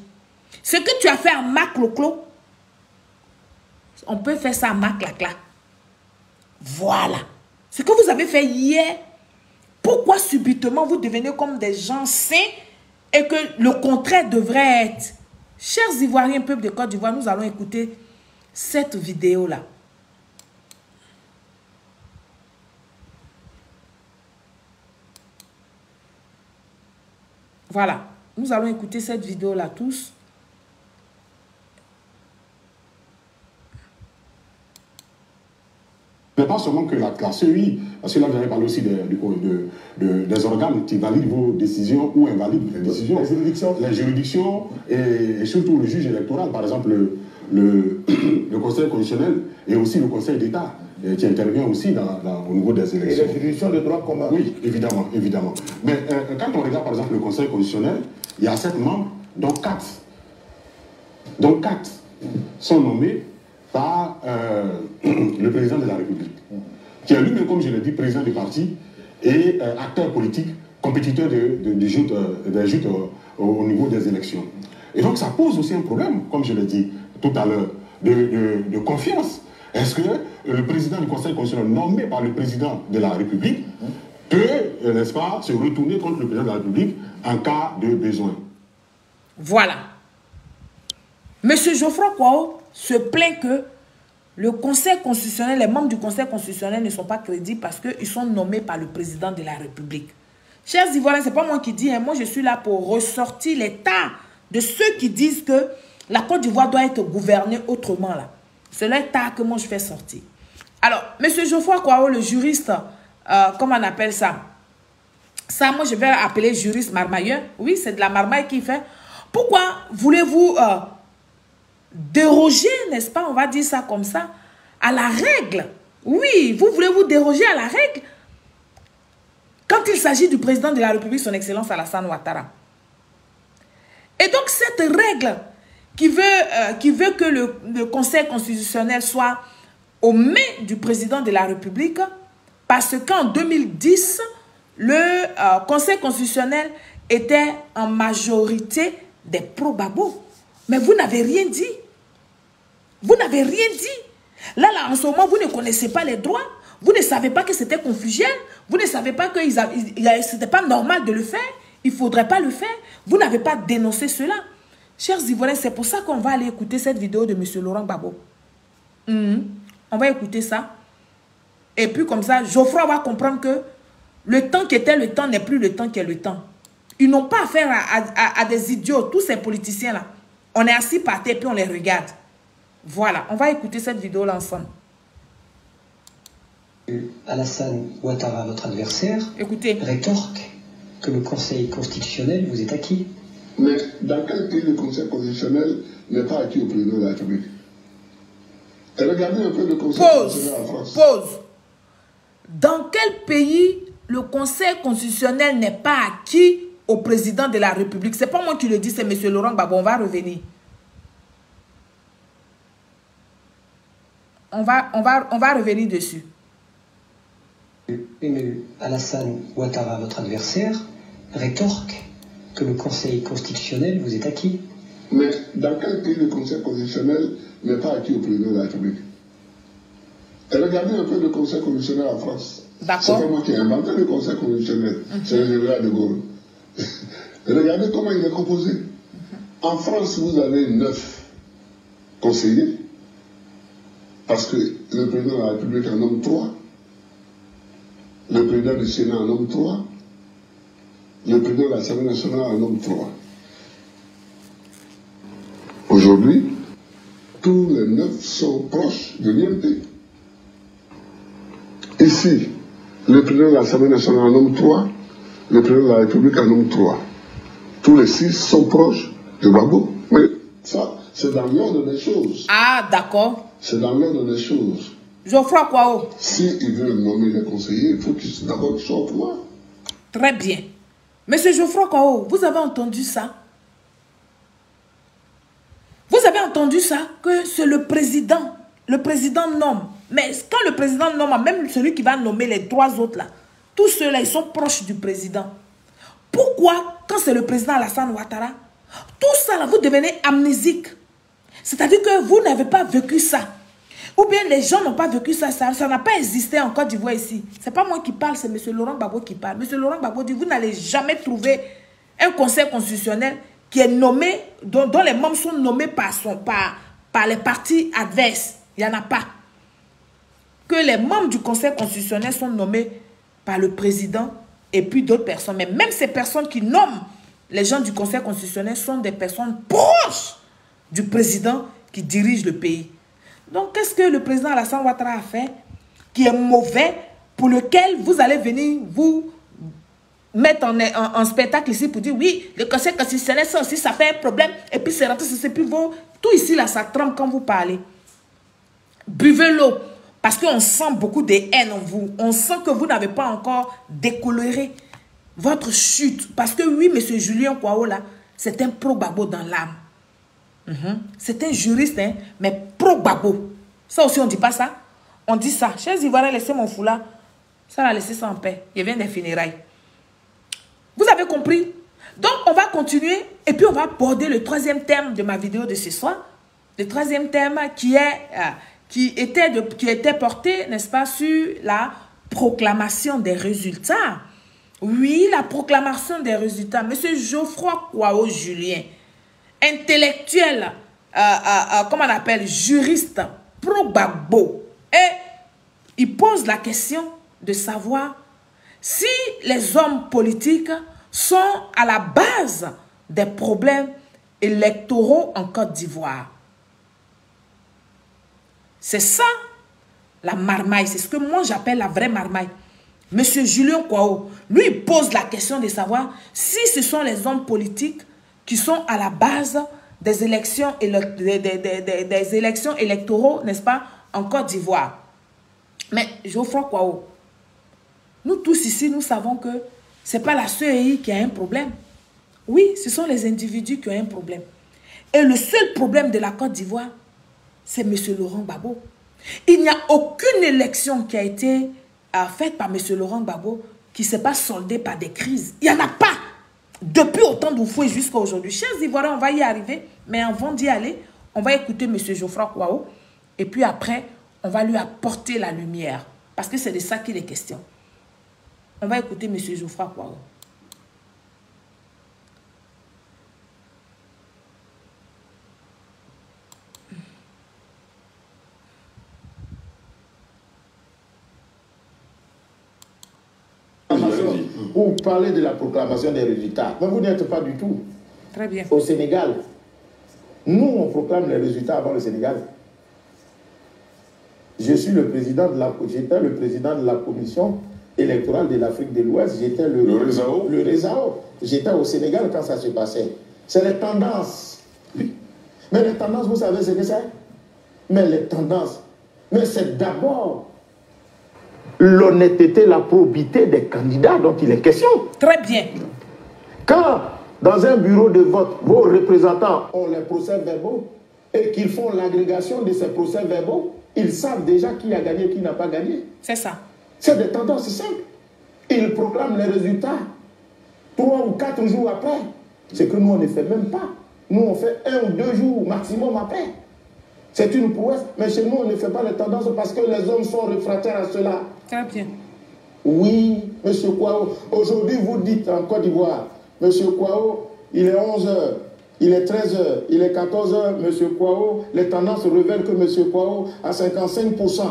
Ce que tu as fait à Mac-Loclo, on peut faire ça à Mac-Lacla. Voilà. Ce que vous avez fait hier, pourquoi subitement vous devenez comme des gens sains et que le contraire devrait être? Chers Ivoiriens, peuple de Côte d'Ivoire, nous allons écouter cette vidéo-là. Voilà, nous allons écouter cette vidéo-là tous. Mais pas seulement que la CEI, parce que là, vous avez parlé aussi des organes qui valident vos décisions ou invalident les décisions. Les juridictions et surtout le juge électoral, par exemple le Conseil constitutionnel et aussi le Conseil d'État qui intervient aussi au niveau des élections. Et les juridictions de droit commun. Oui, évidemment, évidemment. Mais quand on regarde par exemple le Conseil constitutionnel, il y a 7 membres, dont 4 sont nommés par le président de la République, qui est lui-même, comme je l'ai dit, président du parti et acteur politique, compétiteur des joutes au niveau des élections. Et donc ça pose aussi un problème, comme je l'ai dit tout à l'heure, de confiance. Est-ce que le président du Conseil constitutionnel nommé par le président de la République peut, n'est-ce pas, se retourner contre le président de la République en cas de besoin? Voilà. Monsieur Geoffroy Kouao se plaint que le Conseil constitutionnel, les membres du Conseil constitutionnel ne sont pas crédibles parce qu'ils sont nommés par le président de la République. Chers Ivoiriens, ce n'est pas moi qui dis, hein, moi je suis là pour ressortir l'état de ceux qui disent que la Côte d'Ivoire doit être gouvernée autrement là. C'est l'état que moi je fais sortir. Alors, monsieur Geoffroy Kouao, le juriste, comment on appelle ça? Ça, moi je vais appeler juriste marmailleur. Oui, c'est de la marmaille qu'il fait. Pourquoi voulez-vous déroger, n'est-ce pas, on va dire ça comme ça, à la règle? Oui, vous voulez-vous déroger à la règle quand il s'agit du président de la République, son Excellence Alassane Ouattara. Et donc cette règle qui veut que le Conseil constitutionnel soit aux mains du président de la République, parce qu'en 2010, le Conseil constitutionnel était en majorité des pro-babos. Mais vous n'avez rien dit. Vous n'avez rien dit. Là, en ce moment, vous ne connaissez pas les droits. Vous ne savez pas que c'était confugiel. Vous ne savez pas que c'était pas normal de le faire. Il ne faudrait pas le faire. Vous n'avez pas dénoncé cela. Chers Ivoiriens, c'est pour ça qu'on va aller écouter cette vidéo de M. Laurent Gbagbo. On va écouter ça. Et puis comme ça, Geoffroy va comprendre que le temps qui était le temps n'est plus le temps qui est le temps. Ils n'ont pas affaire à des idiots, tous ces politiciens-là. On est assis par terre puis on les regarde. Voilà, on va écouter cette vidéo-là ensemble. Alassane Ouattara, votre adversaire, écoutez, rétorque que le Conseil constitutionnel vous est acquis. Mais dans quel pays le Conseil constitutionnel n'est pas acquis au président de la République? Et regardez un peu le Conseil constitutionnel en France. Pause. Dans quel pays le Conseil constitutionnel n'est pas acquis au président de la République? C'est pas moi qui le dis, c'est M. Laurent Gbagbo. On va revenir. On va revenir dessus. Alassane Ouattara, votre adversaire, rétorque que le Conseil constitutionnel vous est acquis. Mais dans quel pays le Conseil constitutionnel n'est pas acquis au président de la République? Et regardez un peu le Conseil constitutionnel en France. D'accord. C'est pas moi qui ai inventé le Conseil constitutionnel, c'est le général de Gaulle. Et regardez comment il est composé. En France, vous avez 9 conseillers, parce que le président de la République en nomme 3, le président du Sénat en nomme 3, le président de l'Assemblée nationale en nomme 3. Aujourd'hui, tous les 9 sont proches de l'IMP. Ici, le président de l'Assemblée nationale en nomme 3, le président de la République en nomme 3. Tous les 6 sont proches de Gbagbo. Mais ça, c'est dans l'ordre des choses. Ah, d'accord. C'est dans l'ordre des choses. Geoffroy Kwao. S'il veut nommer les conseillers, il faut d'abord qu'il soit au pouvoir. Très bien. Monsieur Geoffroy Kwao, vous avez entendu ça? Vous avez entendu ça? Que c'est le président. Le président nomme. Mais quand le président nomme, même celui qui va nommer les 3 autres là, tous ceux-là, ils sont proches du président. Pourquoi, quand c'est le président Alassane Ouattara, tout ça là, vous devenez amnésique? C'est-à-dire que vous n'avez pas vécu ça. Ou bien les gens n'ont pas vécu ça. Ça n'a pas existé en Côte d'Ivoire ici. Ce n'est pas moi qui parle, c'est M. Laurent Gbagbo qui parle. M. Laurent Gbagbo dit, vous n'allez jamais trouver un conseil constitutionnel qui est nommé, dont les membres sont nommés par les partis adverses. Il n'y en a pas. Que les membres du conseil constitutionnel sont nommés par le président et puis d'autres personnes. Mais même ces personnes qui nomment les gens du conseil constitutionnel sont des personnes proches du président qui dirige le pays. Donc, qu'est-ce que le président Alassane Ouattara a fait qui est mauvais, pour lequel vous allez venir vous mettre en spectacle ici pour dire oui, le conseil constitutionnel, ça aussi, ça fait un problème. Et puis, c'est rentré, c'est plus beau. Tout ici, là, ça tremble quand vous parlez. Buvez l'eau. Parce qu'on sent beaucoup de haine en vous. On sent que vous n'avez pas encore décoloré votre chute. Parce que oui, M. Julien Kwao, là, c'est un pro-Gbagbo dans l'âme. C'est un juriste, hein, mais pro-Gbagbo. Ça aussi, on ne dit pas ça. On dit ça. Chers Ivoiriens, laissez mon foulard. Ça va laisser ça en paix. Il vient des funérailles. Vous avez compris? Donc, on va continuer. Et puis, on va aborder le 3e thème de ma vidéo de ce soir. Le 3e thème qui était porté, n'est-ce pas, sur la proclamation des résultats. Oui, la proclamation des résultats. Monsieur Geoffroy Kwao Julien, intellectuel, comment on appelle, juriste, pro-Gbagbo. Et il pose la question de savoir si les hommes politiques sont à la base des problèmes électoraux en Côte d'Ivoire. C'est ça, la marmaille. C'est ce que moi j'appelle la vraie marmaille. Monsieur Julien Kwao, lui, il pose la question de savoir si ce sont les hommes politiques qui sont à la base des élections, des élections électoraux, n'est-ce pas, en Côte d'Ivoire. Mais Geoffroy Kwao, nous tous ici, nous savons que ce n'est pas la CEI qui a un problème. Oui, ce sont les individus qui ont un problème. Et le seul problème de la Côte d'Ivoire, c'est M. Laurent Gbagbo. Il n'y a aucune élection qui a été faite par M. Laurent Gbagbo qui ne s'est pas soldée par des crises. Il n'y en a pas. Depuis autant d'Oufoué jusqu'à aujourd'hui. Chers Ivoiriens, on va y arriver. Mais avant d'y aller, on va écouter M. Geoffroy Kwao. Et puis après, on va lui apporter la lumière. Parce que c'est de ça qu'il est question. On va écouter M. Geoffroy Kwao. Vous parlez de la proclamation des résultats. Mais vous n'êtes pas du tout. Très bien. Au Sénégal, nous, on proclame les résultats avant le Sénégal. Je suis le président de la... J'étais le président de la commission électorale de l'Afrique de l'Ouest. J'étais le Rezao. Le Rezao. J'étais au Sénégal quand ça se passait. C'est les tendances. Oui. Mais les tendances, vous savez ce que c'est? Mais les tendances. Mais c'est d'abord l'honnêteté, la probité des candidats dont il est question. Très bien. Quand, dans un bureau de vote, vos représentants ont les procès-verbaux et qu'ils font l'agrégation de ces procès-verbaux, ils savent déjà qui a gagné, qui n'a pas gagné. C'est ça. C'est des tendances simples. Ils proclament les résultats 3 ou 4 jours après. C'est que nous, on ne fait même pas. Nous, on fait 1 ou 2 jours maximum après. C'est une prouesse. Mais chez nous, on ne fait pas les tendances parce que les hommes sont réfractaires à cela. Très bien. Oui, M. Kwao. Aujourd'hui, vous dites en Côte d'Ivoire, M. Kwao, il est 11h, il est 13h, il est 14h, M. Kwao, les tendances révèlent que M. Kwao a 55%.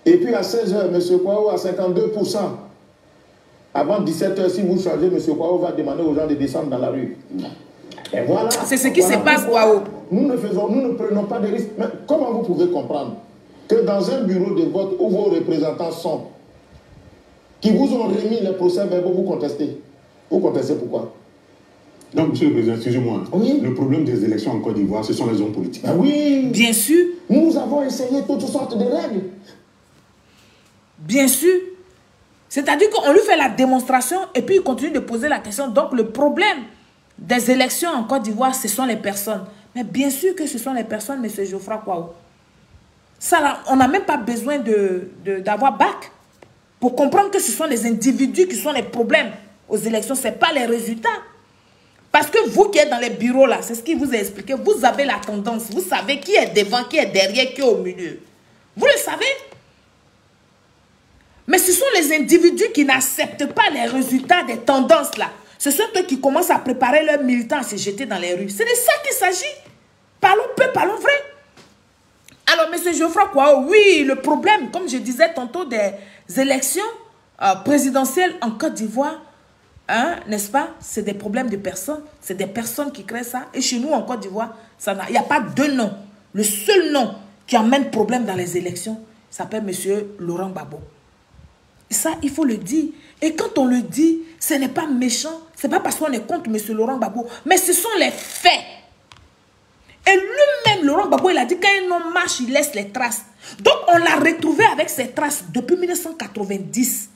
Et puis à 16h, M. Kwao a 52%. Avant 17h, si vous changez, M. Kwao va demander aux gens de descendre dans la rue. Et voilà. C'est ce qui se passe, Kwao. Nous ne prenons pas de risques. Mais comment vous pouvez comprendre que dans un bureau de vote où vos représentants sont, qui vous ont remis les procès-verbaux, vous contestez? Vous contestez pourquoi? Donc, Monsieur le Président, excusez-moi. Oui. Le problème des élections en Côte d'Ivoire, ce sont les hommes politiques. Ben oui. Bien sûr. Nous avons essayé toutes sortes de règles. Bien sûr. C'est-à-dire qu'on lui fait la démonstration et puis il continue de poser la question. Donc, le problème des élections en Côte d'Ivoire, ce sont les personnes. Mais bien sûr que ce sont les personnes, M. Geoffroy Kwao. Ça, là, on n'a même pas besoin d'avoir bac pour comprendre que ce sont les individus qui sont les problèmes aux élections. Ce n'est pas les résultats. Parce que vous qui êtes dans les bureaux, là, c'est ce qu'il vous a expliqué, vous avez la tendance. Vous savez qui est devant, qui est derrière, qui est au milieu. Vous le savez. Mais ce sont les individus qui n'acceptent pas les résultats des tendances, là. Ce sont eux qui commencent à préparer leurs militants à se jeter dans les rues. C'est de ça qu'il s'agit. Parlons peu, parlons vrai. Alors, M. Geoffroy Kwao, oui, le problème, comme je disais tantôt, des élections présidentielles en Côte d'Ivoire, hein, n'est-ce pas? C'est des problèmes de personnes. C'est des personnes qui créent ça. Et chez nous, en Côte d'Ivoire, il n'y a pas deux noms. Le seul nom qui amène problème dans les élections s'appelle M. Laurent Gbagbo. Ça, il faut le dire. Et quand on le dit, ce n'est pas méchant. Ce n'est pas parce qu'on est contre M. Laurent Gbagbo. Mais ce sont les faits. Et lui-même, Laurent Gbagbo, il a dit quand un homme marche, il laisse les traces. Donc, on l'a retrouvé avec ses traces depuis 1990.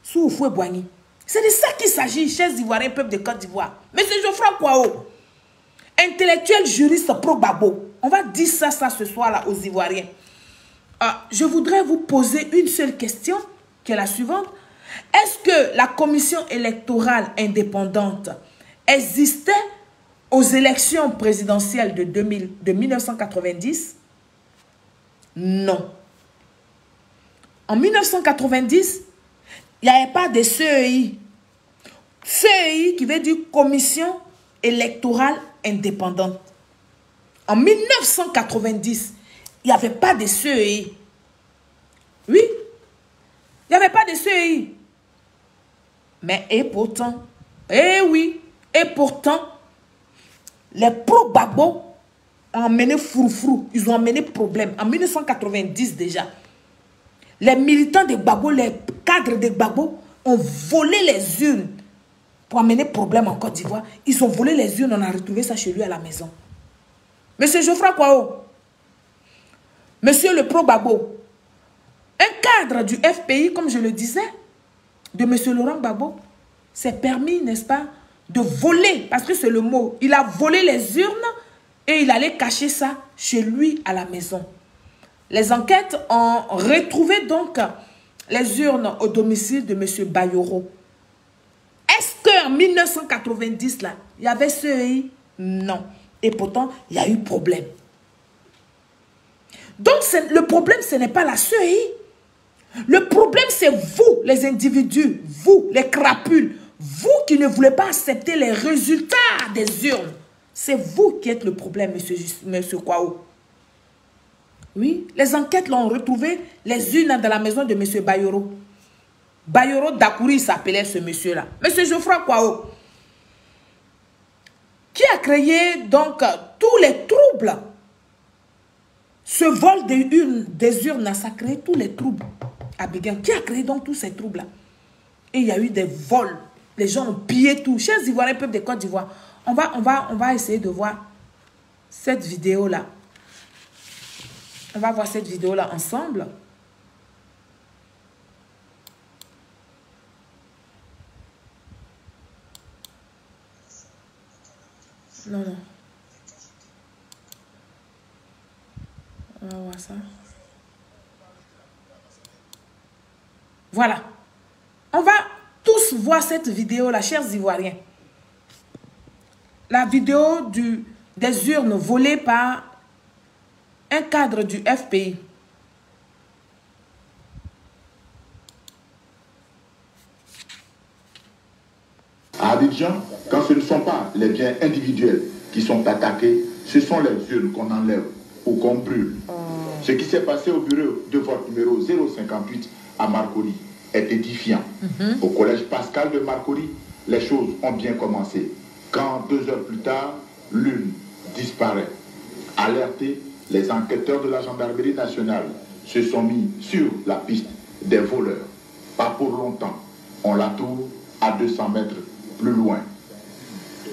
Sous Oufoué-Boigny. C'est de ça qu'il s'agit, chers Ivoiriens, peuple de Côte d'Ivoire. M. Geoffroy Kwao, intellectuel juriste pro-Gbagbo. On va dire ça ce soir-là aux Ivoiriens. Je voudrais vous poser une seule question, qui est la suivante. Est-ce que la commission électorale indépendante existait aux élections présidentielles de 1990? Non. En 1990, il n'y avait pas de CEI. CEI qui veut dire Commission électorale indépendante. En 1990, il n'y avait pas de CEI. Oui, il n'y avait pas de CEI. Mais et pourtant, eh oui, et pourtant, les pro-Gbagbo ont amené froufrou, ils ont amené problème. En 1990 déjà, les militants de Gbagbo, les cadres de Gbagbo ont volé les urnes pour amener problème en Côte d'Ivoire. Ils ont volé les urnes, on a retrouvé ça chez lui à la maison. Monsieur Geoffroy Kwao, monsieur le pro-Gbagbo, un cadre du FPI, comme je le disais, de monsieur Laurent Gbagbo, s'est permis, n'est-ce pas, de voler, parce que c'est le mot. Il a volé les urnes et il allait cacher ça chez lui à la maison. Les enquêtes ont retrouvé donc les urnes au domicile de M. Bayoro. Est-ce qu'en 1990, là, il y avait CEI? Non. Et pourtant, il y a eu problème. Donc, le problème, ce n'est pas la CEI. Le problème, c'est vous, les individus, vous, les crapules, vous qui ne voulez pas accepter les résultats des urnes. C'est vous qui êtes le problème, monsieur Kwao. Oui, les enquêtes l'ont retrouvé, les urnes dans la maison de monsieur Bayoro. Bayoro Dakouri s'appelait ce monsieur-là. Monsieur Geoffroy Kwao. Qui a créé donc tous les troubles. Ce vol des urnes, ça a créé tous les troubles. Abidjan, qui a créé donc tous ces troubles-là? Et il y a eu des vols. Les gens ont pillé tout. Chers Ivoiriens, peuple de Côte d'Ivoire, on va essayer de voir cette vidéo-là. On va voir cette vidéo-là ensemble. Non, non. On va voir ça. Voilà. On va tous voir cette vidéo-là, chers Ivoiriens. La vidéo des urnes volées par un cadre du FPI. À Abidjan, quand ce ne sont pas les biens individuels qui sont attaqués, ce sont les urnes qu'on enlève ou qu'on brûle. Ce qui s'est passé au bureau de vote numéro 058 à Marcory est édifiant. Au collège Pascal de Marcory, les choses ont bien commencé. Quand 2 heures plus tard, l'urne disparaît. Alertés, les enquêteurs de la gendarmerie nationale se sont mis sur la piste des voleurs. Pas pour longtemps, on la trouve à 200 mètres plus loin.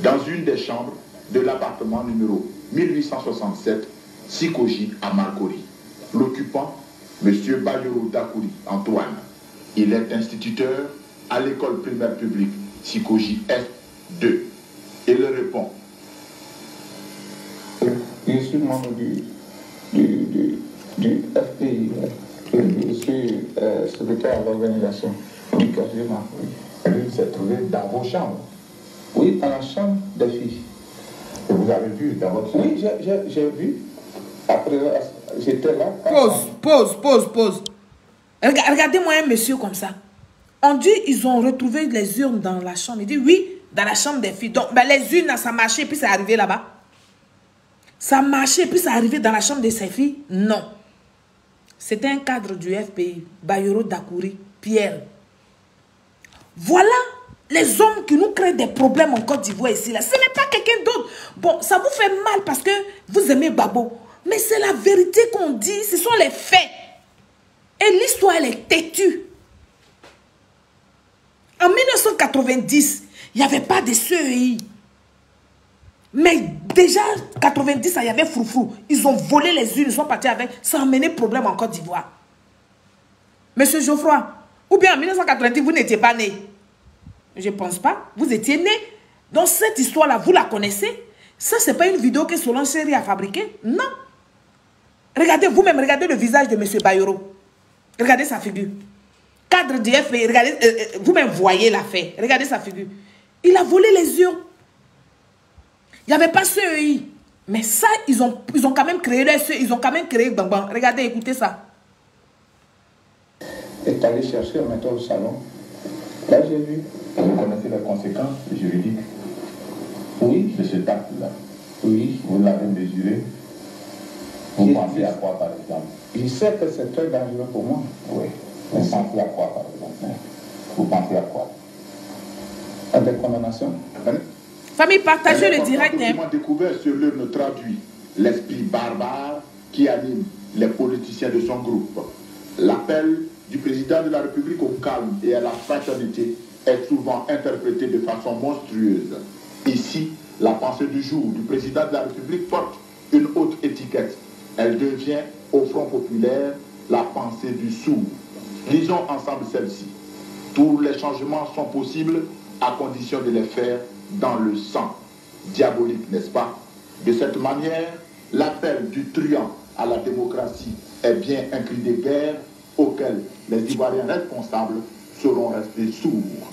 Dans une des chambres de l'appartement numéro 1867, Sikoji à Marcory. L'occupant, M. Bayoro Dakouri Antoine. Il est instituteur à l'école primaire publique Sikoji F2. Il répond. Je suis membre du FPI. Je suis secrétaire à l'organisation du quartier Marcory. Elle s'est trouvée dans vos chambres. Oui, dans la chambre des filles. Et vous avez vu dans votre chambre? Oui, j'ai vu. Après, j'étais là. Pause. Regardez-moi un monsieur comme ça. On dit ils ont retrouvé les urnes dans la chambre. Il dit oui, dans la chambre des filles. Donc, ben, les urnes, ça marchait, puis c'est arrivé là-bas. Ça marchait, puis c'est arrivé dans la chambre de ces filles? Non. C'était un cadre du FPI, Bayoro Dakouri, Pierre. Voilà les hommes qui nous créent des problèmes en Côte d'Ivoire ici. Là. Ce n'est pas quelqu'un d'autre. Bon, ça vous fait mal parce que vous aimez Babo. Mais c'est la vérité qu'on dit. Ce sont les faits. Et l'histoire, elle est têtue. En 1990, il n'y avait pas de CEI. Mais déjà, 90, il y avait Froufrou. Ils ont volé les urnes, ils sont partis avec. Ça a amené problème en Côte d'Ivoire. Monsieur Geoffroy, ou bien en 1990, vous n'étiez pas né. Je ne pense pas. Vous étiez né. Donc cette histoire-là, vous la connaissez. Ça, ce n'est pas une vidéo que Solange Seri a fabriquée. Non. Regardez vous-même, regardez le visage de M. Bayoro. Regardez sa figure. Cadre du FPI, regardez, vous-même voyez l'affaire. Regardez sa figure. Il a volé les urnes. Il n'y avait pas CEI. Mais ça, ils ont quand même créé le CEI. Ils ont quand même créé Bang Bang. Regardez, écoutez ça. Est allé chercher maintenant au salon. Là, j'ai vu. Vous connaissez les conséquences juridiques Oui. de cet acte-là? Oui. Vous l'avez mesuré? Vous pensez à quoi, par exemple? Je sais que c'est très dangereux pour moi. Oui. Vous pensez à quoi, par exemple? Vous pensez à quoi? À des condamnations. Famille, partagez le direct. Un document découvert sur l'urne traduit l'esprit barbare qui anime les politiciens de son groupe. L'appel du président de la République au calme et à la fraternité est souvent interprété de façon monstrueuse. Ici, la pensée du jour du président de la République porte une haute étiquette. Elle devient, au Front populaire, la pensée du sourd. Lisons ensemble celle-ci. Tous les changements sont possibles à condition de les faire dans le sang. Diabolique, n'est-ce pas? De cette manière, l'appel du truand à la démocratie est bien un cri de guerre auquel les Ivoiriens responsables seront restés sourds.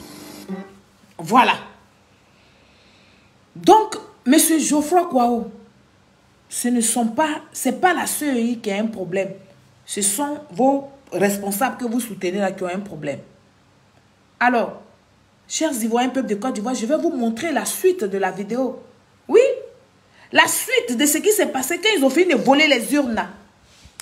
Voilà. Donc, M. Geoffroy Kwao, c'est pas la CEI qui a un problème. Ce sont vos responsables que vous soutenez là qui ont un problème. Alors, chers Ivoiriens, peuple de Côte d'Ivoire, je vais vous montrer la suite de la vidéo. Oui, la suite de ce qui s'est passé quand ils ont fini de voler les urnes là.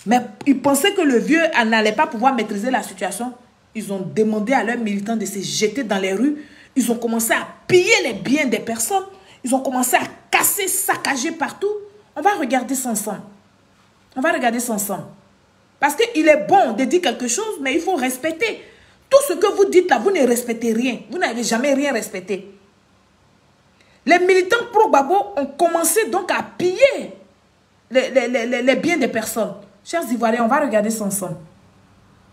Mais ils pensaient que le vieux n'allait pas pouvoir maîtriser la situation. Ils ont demandé à leurs militants de se jeter dans les rues. Ils ont commencé à piller les biens des personnes. Ils ont commencé à casser, saccager partout. On va regarder ça ensemble. On va regarder ça ensemble. Parce qu'il est bon de dire quelque chose, mais il faut respecter. Tout ce que vous dites là, vous ne respectez rien. Vous n'avez jamais rien respecté. Les militants pro-Gbagbo ont commencé donc à piller les biens des personnes. Chers Ivoiriens, on va regarder ça ensemble.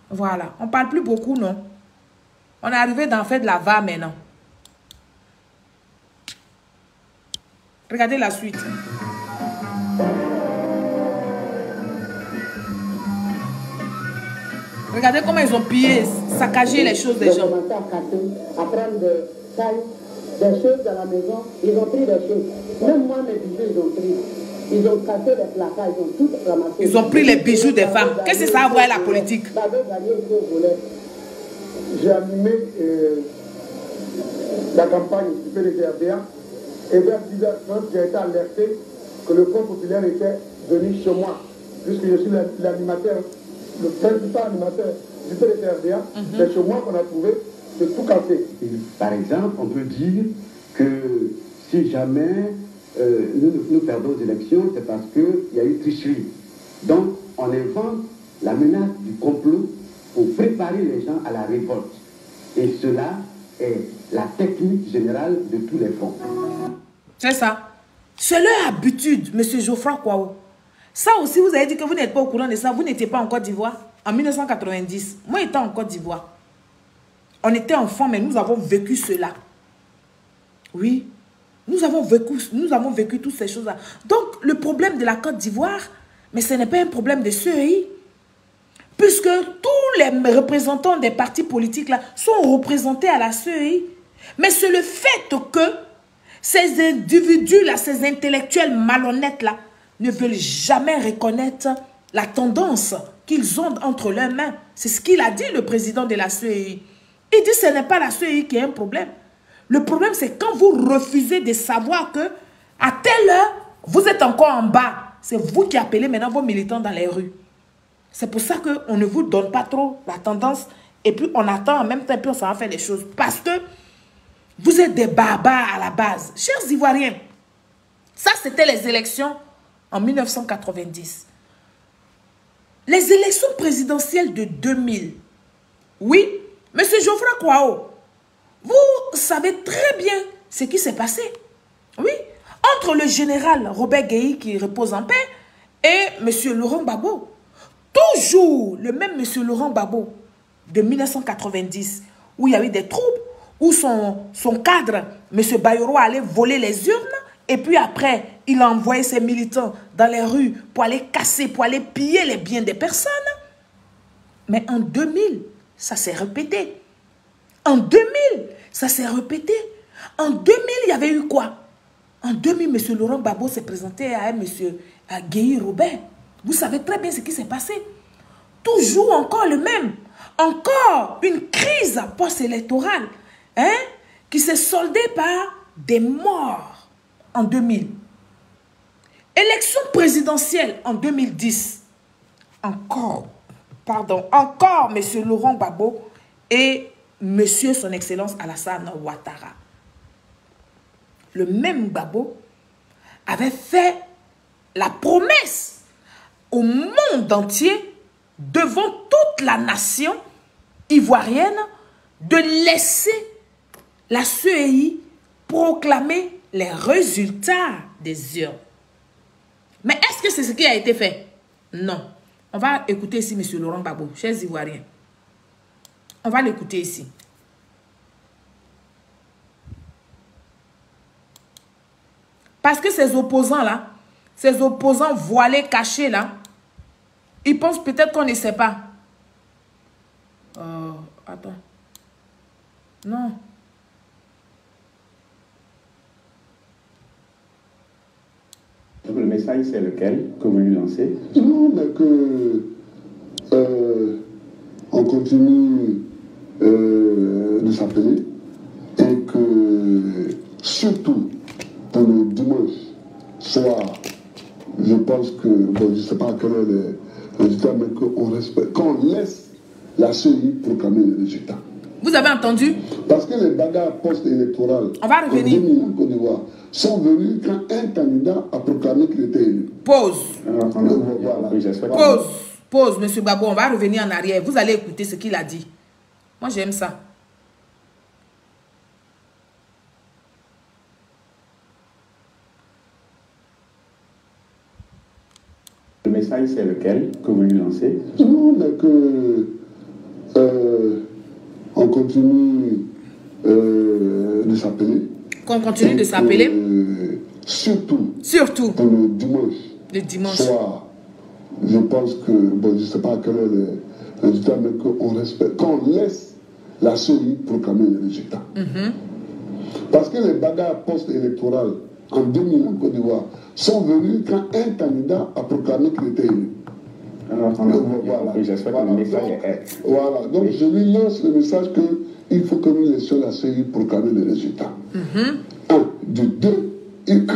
Voilà. On ne parle plus beaucoup, non? On est arrivé dans le fait de la VA maintenant. Regardez la suite. Regardez comment ils ont pillé, saccagé les choses des gens. Ils ont commencé à casser, à prendre des choses dans la maison. Ils ont pris des choses. Même moi, mes bijoux, ils ont pris. Ils ont cassé les placards, ils ont tout ramassé. Ils ont pris les bijoux des femmes. Qu'est-ce que ça a à voir avec la politique? J'ai animé la campagne du PDCRDA et vers 10h30, j'ai été alerté que le Front populaire était venu chez moi, puisque je suis l'animateur, le principal animateur du PDCRDA. C'est chez moi qu'on a trouvé de tout casser. Par exemple, on peut dire que si jamais nous perdons aux élections, c'est parce qu'il y a eu tricherie. Donc, on invente la menace du complot pour préparer les gens à la révolte. Et cela est la technique générale de tous les fronts. C'est ça. C'est leur habitude, M. Geoffroy Kwawo. Ça aussi, vous avez dit que vous n'êtes pas au courant de ça. Vous n'étiez pas en Côte d'Ivoire en 1990. Moi, j'étais en Côte d'Ivoire. On était enfants, mais nous avons vécu cela. Oui. Nous avons vécu toutes ces choses-là. Donc, le problème de la Côte d'Ivoire, mais ce n'est pas un problème de CEI. Puisque tous les représentants des partis politiques là sont représentés à la CEI. Mais c'est le fait que ces individus-là, ces intellectuels malhonnêtes-là, ne veulent jamais reconnaître la tendance qu'ils ont entre leurs mains. C'est ce qu'il a dit, le président de la CEI. Il dit que ce n'est pas la CEI qui a un problème. Le problème, c'est quand vous refusez de savoir que à telle heure, vous êtes encore en bas. C'est vous qui appelez maintenant vos militants dans les rues. C'est pour ça qu'on ne vous donne pas trop la tendance. Et puis, on attend en même temps, puis on s'en va faire les choses. Parce que vous êtes des barbares à la base. Chers Ivoiriens, ça, c'était les élections en 1990. Les élections présidentielles de 2000. Oui, M. Geoffroy Kwawo, vous savez très bien ce qui s'est passé. Oui, entre le général Robert Gueye, qui repose en paix, et M. Laurent Gbagbo. Toujours le même M. Laurent Gbagbo de 1990, où il y a eu des troubles, où son cadre, M. Bayrou, allait voler les urnes, et puis après, il a envoyé ses militants dans les rues pour aller casser, pour aller piller les biens des personnes. Mais en 2000, ça s'est répété. En 2000, ça s'est répété. En 2000, il y avait eu quoi? En 2000, M. Laurent Gbagbo s'est présenté à M. Gueye Robert. Vous savez très bien ce qui s'est passé. Toujours encore le même. Encore une crise post-électorale qui s'est soldée par des morts en 2000. Élection présidentielle en 2010. Encore M. Laurent Gbagbo et M. Son Excellence Alassane Ouattara. Le même Gbagbo avait fait la promesse au monde entier, devant toute la nation ivoirienne, de laisser la CEI proclamer les résultats des urnes. Mais est-ce que c'est ce qui a été fait? Non. On va écouter ici M. Laurent Gbagbo, chers Ivoiriens. On va l'écouter ici. Parce que ces opposants-là, ces opposants voilés, cachés là, ils pensent peut-être qu'on ne sait pas. Attends. Non. Donc le message, c'est lequel que vous lui lancez? Non, mais que continue de s'appeler et que surtout pour le dimanche soir, je pense que, bon, je ne sais pas quel est le résultat, mais qu'on respecte, qu'on laisse la CEI proclamer les résultats. Vous avez entendu? Parce que les bagarres post-électorales en 2000 en Côte d'Ivoire sont venues quand un candidat a proclamé qu'il était élu. Pause. Voilà. Pause, monsieur Gbagbo. On va revenir en arrière. Vous allez écouter ce qu'il a dit. Moi, j'aime ça. Le message, c'est lequel que vous lui lancez? Non, mais que on continue de s'appeler. Qu'on continue de s'appeler. Surtout pour le dimanche soir, je pense que, bon, je ne sais pas quel est le résultat, mais qu'on respecte, qu'on laisse la CEI proclamer les résultats. Parce que les bagarres post-électorales en 2000 en Côte d'Ivoire sont venues quand un candidat a proclamé qu'il était élu. Voilà, donc je lui lance le message qu'il faut que nous laissions la CEI proclamer les résultats. De deux, il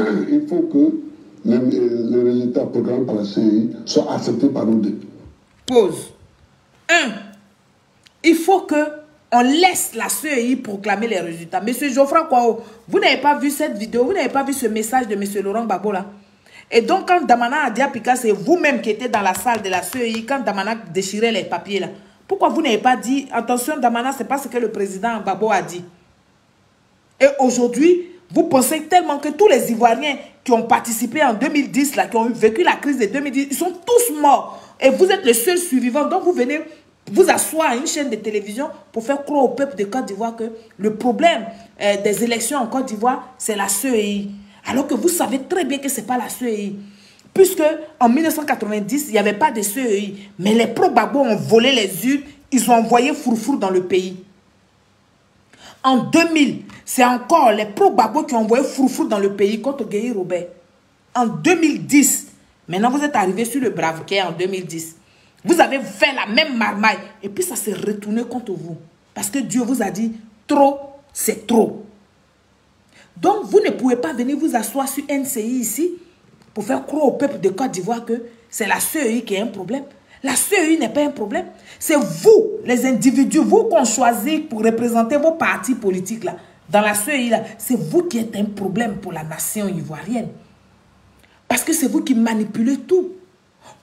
faut que les résultats proclamés par la CEI soient acceptés par nous deux. Pause. Il faut que on laisse la CEI proclamer les résultats. Monsieur Geoffroy Kwao, vous n'avez pas vu cette vidéo, vous n'avez pas vu ce message de monsieur Laurent Gbagbo là. Et donc quand Damana a dit à Pika, c'est vous-même qui étiez dans la salle de la CEI, quand Damana déchirait les papiers là. Pourquoi vous n'avez pas dit, attention Damana, c'est pas ce que le président Gbagbo a dit. Et aujourd'hui, vous pensez tellement que tous les Ivoiriens qui ont participé en 2010, là, qui ont vécu la crise de 2010, ils sont tous morts. Et vous êtes le seul survivant. Donc vous venez vous asseoir à une chaîne de télévision pour faire croire au peuple de Côte d'Ivoire que le problème des élections en Côte d'Ivoire, c'est la CEI. Alors que vous savez très bien que ce n'est pas la CEI. Puisque en 1990, il n'y avait pas de CEI. Mais les pro-Gbagbo ont volé les urnes, ils ont envoyé Foufour dans le pays. En 2000, c'est encore les pro-Gbagbo qui ont envoyé Foufour dans le pays contre Guéhi Robert. En 2010, maintenant vous êtes arrivé sur le braviquet en 2010. Vous avez fait la même marmaille et puis ça s'est retourné contre vous. Parce que Dieu vous a dit, trop, c'est trop. Donc vous ne pouvez pas venir vous asseoir sur NCI ici pour faire croire au peuple de Côte d'Ivoire que c'est la CEI qui est un problème. La CEI n'est pas un problème. C'est vous, les individus, vous qu'on choisit pour représenter vos partis politiques là. Dans la CEI là, c'est vous qui êtes un problème pour la nation ivoirienne. Parce que c'est vous qui manipulez tout.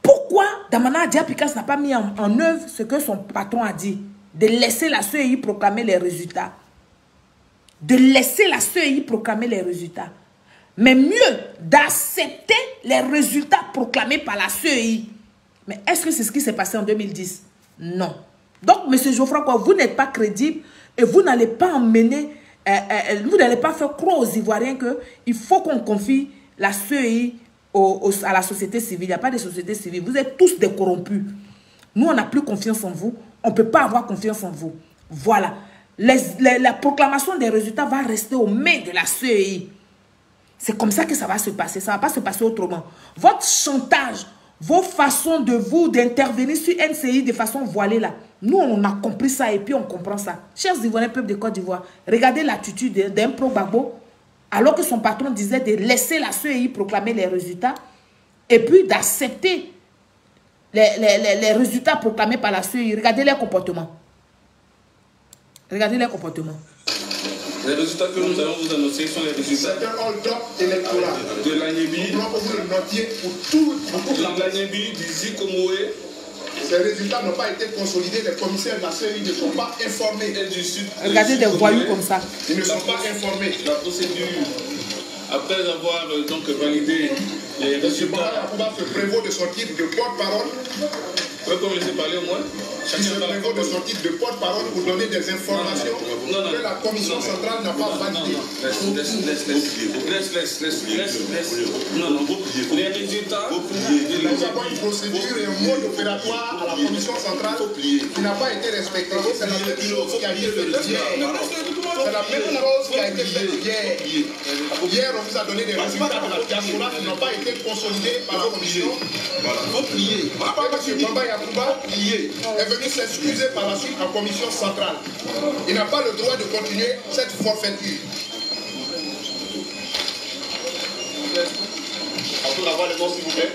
Pourquoi Damana Diapikas n'a pas mis en œuvre ce que son patron a dit? De laisser la CEI proclamer les résultats. De laisser la CEI proclamer les résultats. Mais mieux, d'accepter les résultats proclamés par la CEI. Mais est-ce que c'est ce qui s'est passé en 2010? Non. Donc, M. Geoffroy, vous n'êtes pas crédible et vous n'allez pas emmener, vous n'allez pas faire croire aux Ivoiriens qu'il faut qu'on confie la CEI à la société civile. Il n'y a pas de société civile. Vous êtes tous des corrompus. Nous, on n'a plus confiance en vous. On ne peut pas avoir confiance en vous. Voilà. La proclamation des résultats va rester aux mains de la CEI. C'est comme ça que ça va se passer. Ça ne va pas se passer autrement. Votre chantage, vos façons de vous d'intervenir sur NCI de façon voilée là. Nous, on a compris ça et puis on comprend ça. Chers Ivoiriens, peuple de Côte d'Ivoire, regardez l'attitude d'un pro-Gbagbo alors que son patron disait de laisser la CEI proclamer les résultats et puis d'accepter les résultats proclamés par la CEI. Regardez leur comportement. Regardez leur comportement. Les résultats que nous allons vous annoncer sont les résultats. C'est un hold-up électoral. De l'Agnébi. Nous voulons que vous le notiez pour tout. De l'Agnébi, du Zikomoé. Ces résultats n'ont pas été consolidés. Les commissaires de la CEI ne sont pas informés. Et du Sud. Regardez des voyous comme ça. Ils ne sont pas informés. La procédure, après avoir donc validé les résultats. On va se prévaut de son titre de porte-parole. Vous pouvez me laisser parler au moins. Il se prévaut de son titre de porte-parole pour donner des informations que la commission centrale n'a pas validées. Laisse. Non, les résultats. Nous avons une procédure et un mode opératoire à la commission centrale qui n'a pas été respecté. C'est la même chose qui a été fait. C'est la même chose qui a été faite hier. Hier, on vous a donné des résultats de la diaspora qui n'ont pas été consolidés par la commission. Voilà. Il faut plier. Après, M. Bamba Yacouba est venu s'excuser par la suite en commission centrale. Il n'a pas le droit de continuer cette forfaiture. On peut avoir le nom, s'il vous plaît.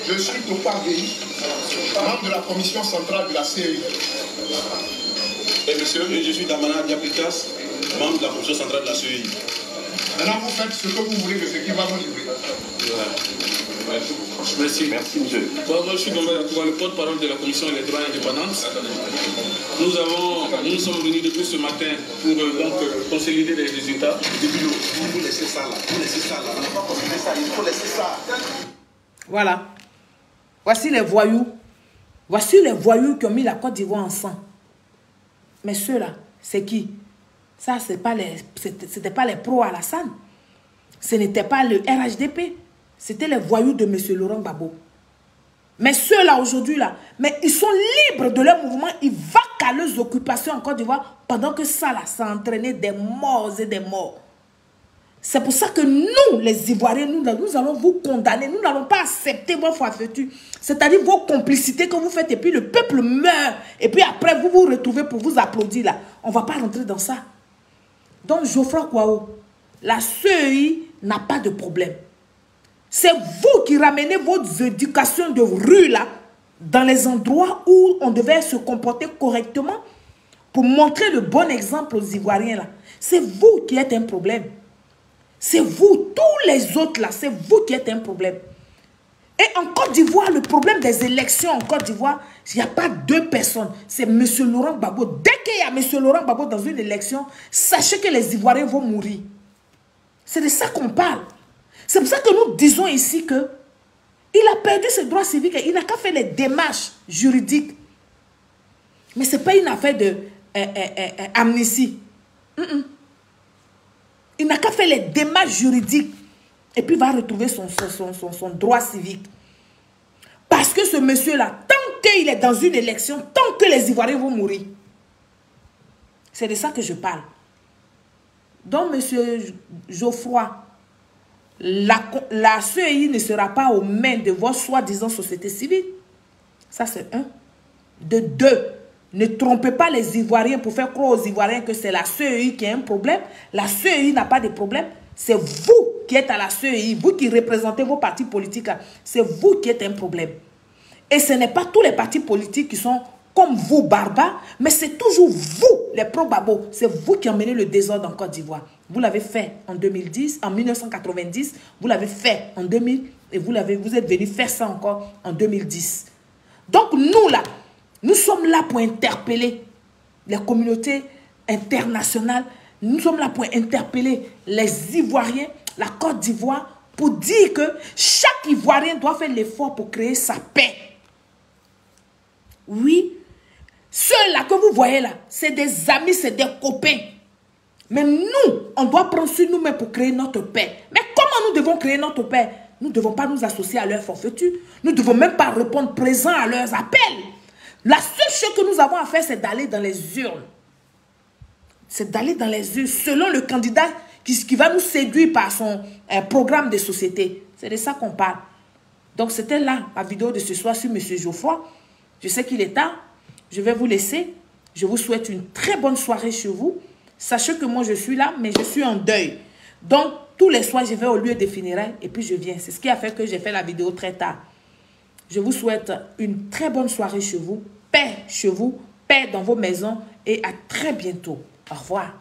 Je suis Topar Véhi, membre de la commission centrale de la CEI. Et monsieur, je suis Damana Diapikas, membre de la commission centrale de la CEI. Maintenant, vous faites ce que vous voulez de ce qui va vous livrer. Merci. Merci, monsieur. Moi, je suis le porte-parole de la commission électorale indépendante. Nous sommes venus depuis ce matin pour consolider les résultats. Vous laissez ça là. Vous laissez ça là. On n'a pas consolidé ça. Il faut laisser ça. Voilà. Voici les voyous. Voici les voyous qui ont mis la Côte d'Ivoire en sang. Mais ceux-là, c'est qui? Ça, c'était pas les pro-Alassane. Ce n'était pas le RHDP. C'était les voyous de M. Laurent Gbagbo. Mais ceux-là, aujourd'hui, là, mais ils sont libres de leur mouvement. Ils vaquent à leurs occupations en Côte d'Ivoire pendant que ça, là, ça a entraîné des morts et des morts. C'est pour ça que nous, les Ivoiriens, nous allons vous condamner. Nous n'allons pas accepter vos forfaitures. C'est-à-dire vos complicités que vous faites. Et puis le peuple meurt. Et puis après, vous vous retrouvez pour vous applaudir là. On ne va pas rentrer dans ça. Donc, Geoffroy Kouao, la CEI n'a pas de problème. C'est vous qui ramenez vos éducations de rue là, dans les endroits où on devait se comporter correctement pour montrer le bon exemple aux Ivoiriens là. C'est vous qui êtes un problème. C'est vous, tous les autres là, c'est vous qui êtes un problème. Et en Côte d'Ivoire, le problème des élections en Côte d'Ivoire, il n'y a pas deux personnes. C'est M. Laurent Gbagbo. Dès qu'il y a M. Laurent Gbagbo dans une élection, sachez que les Ivoiriens vont mourir. C'est de ça qu'on parle. C'est pour ça que nous disons ici que il a perdu ses droits civiques et il n'a qu'à faire les démarches juridiques. Mais ce n'est pas une affaire de amnistie. Il n'a qu'à faire les démarches juridiques et puis il va retrouver son droit civique. Parce que ce monsieur-là, tant qu'il est dans une élection, tant que les Ivoiriens vont mourir. C'est de ça que je parle. Donc, monsieur Geoffroy, la CEI ne sera pas aux mains de votre soi-disant société civile. Ça, c'est un. De deux, ne trompez pas les Ivoiriens pour faire croire aux Ivoiriens que c'est la CEI qui a un problème. La CEI n'a pas de problème. C'est vous qui êtes à la CEI, vous qui représentez vos partis politiques. C'est vous qui êtes un problème. Et ce n'est pas tous les partis politiques qui sont comme vous, barbares, mais c'est toujours vous, les pro-Gbagbo. C'est vous qui emmenez le désordre en Côte d'Ivoire. Vous l'avez fait en 2010, en 1990, vous l'avez fait en 2000, et vous êtes venu faire ça encore en 2010. Donc nous, là, nous sommes là pour interpeller les communautés internationales. Nous sommes là pour interpeller les Ivoiriens, la Côte d'Ivoire, pour dire que chaque Ivoirien doit faire l'effort pour créer sa paix. Oui, ceux-là que vous voyez là, c'est des amis, c'est des copains. Mais nous, on doit prendre sur nous-mêmes pour créer notre paix. Mais comment nous devons créer notre paix? Nous ne devons pas nous associer à leur forfaiture. Nous ne devons même pas répondre présent à leurs appels. La seule chose que nous avons à faire, c'est d'aller dans les urnes. C'est d'aller dans les urnes selon le candidat qui va nous séduire par son programme de société. C'est de ça qu'on parle. Donc, c'était là ma vidéo de ce soir sur M. Geoffroy. Je sais qu'il est tard. Je vais vous laisser. Je vous souhaite une très bonne soirée chez vous. Sachez que moi, je suis là, mais je suis en deuil. Donc, tous les soirs, je vais au lieu des funérailles et puis je viens. C'est ce qui a fait que j'ai fait la vidéo très tard. Je vous souhaite une très bonne soirée chez vous. Paix chez vous, paix dans vos maisons et à très bientôt. Au revoir.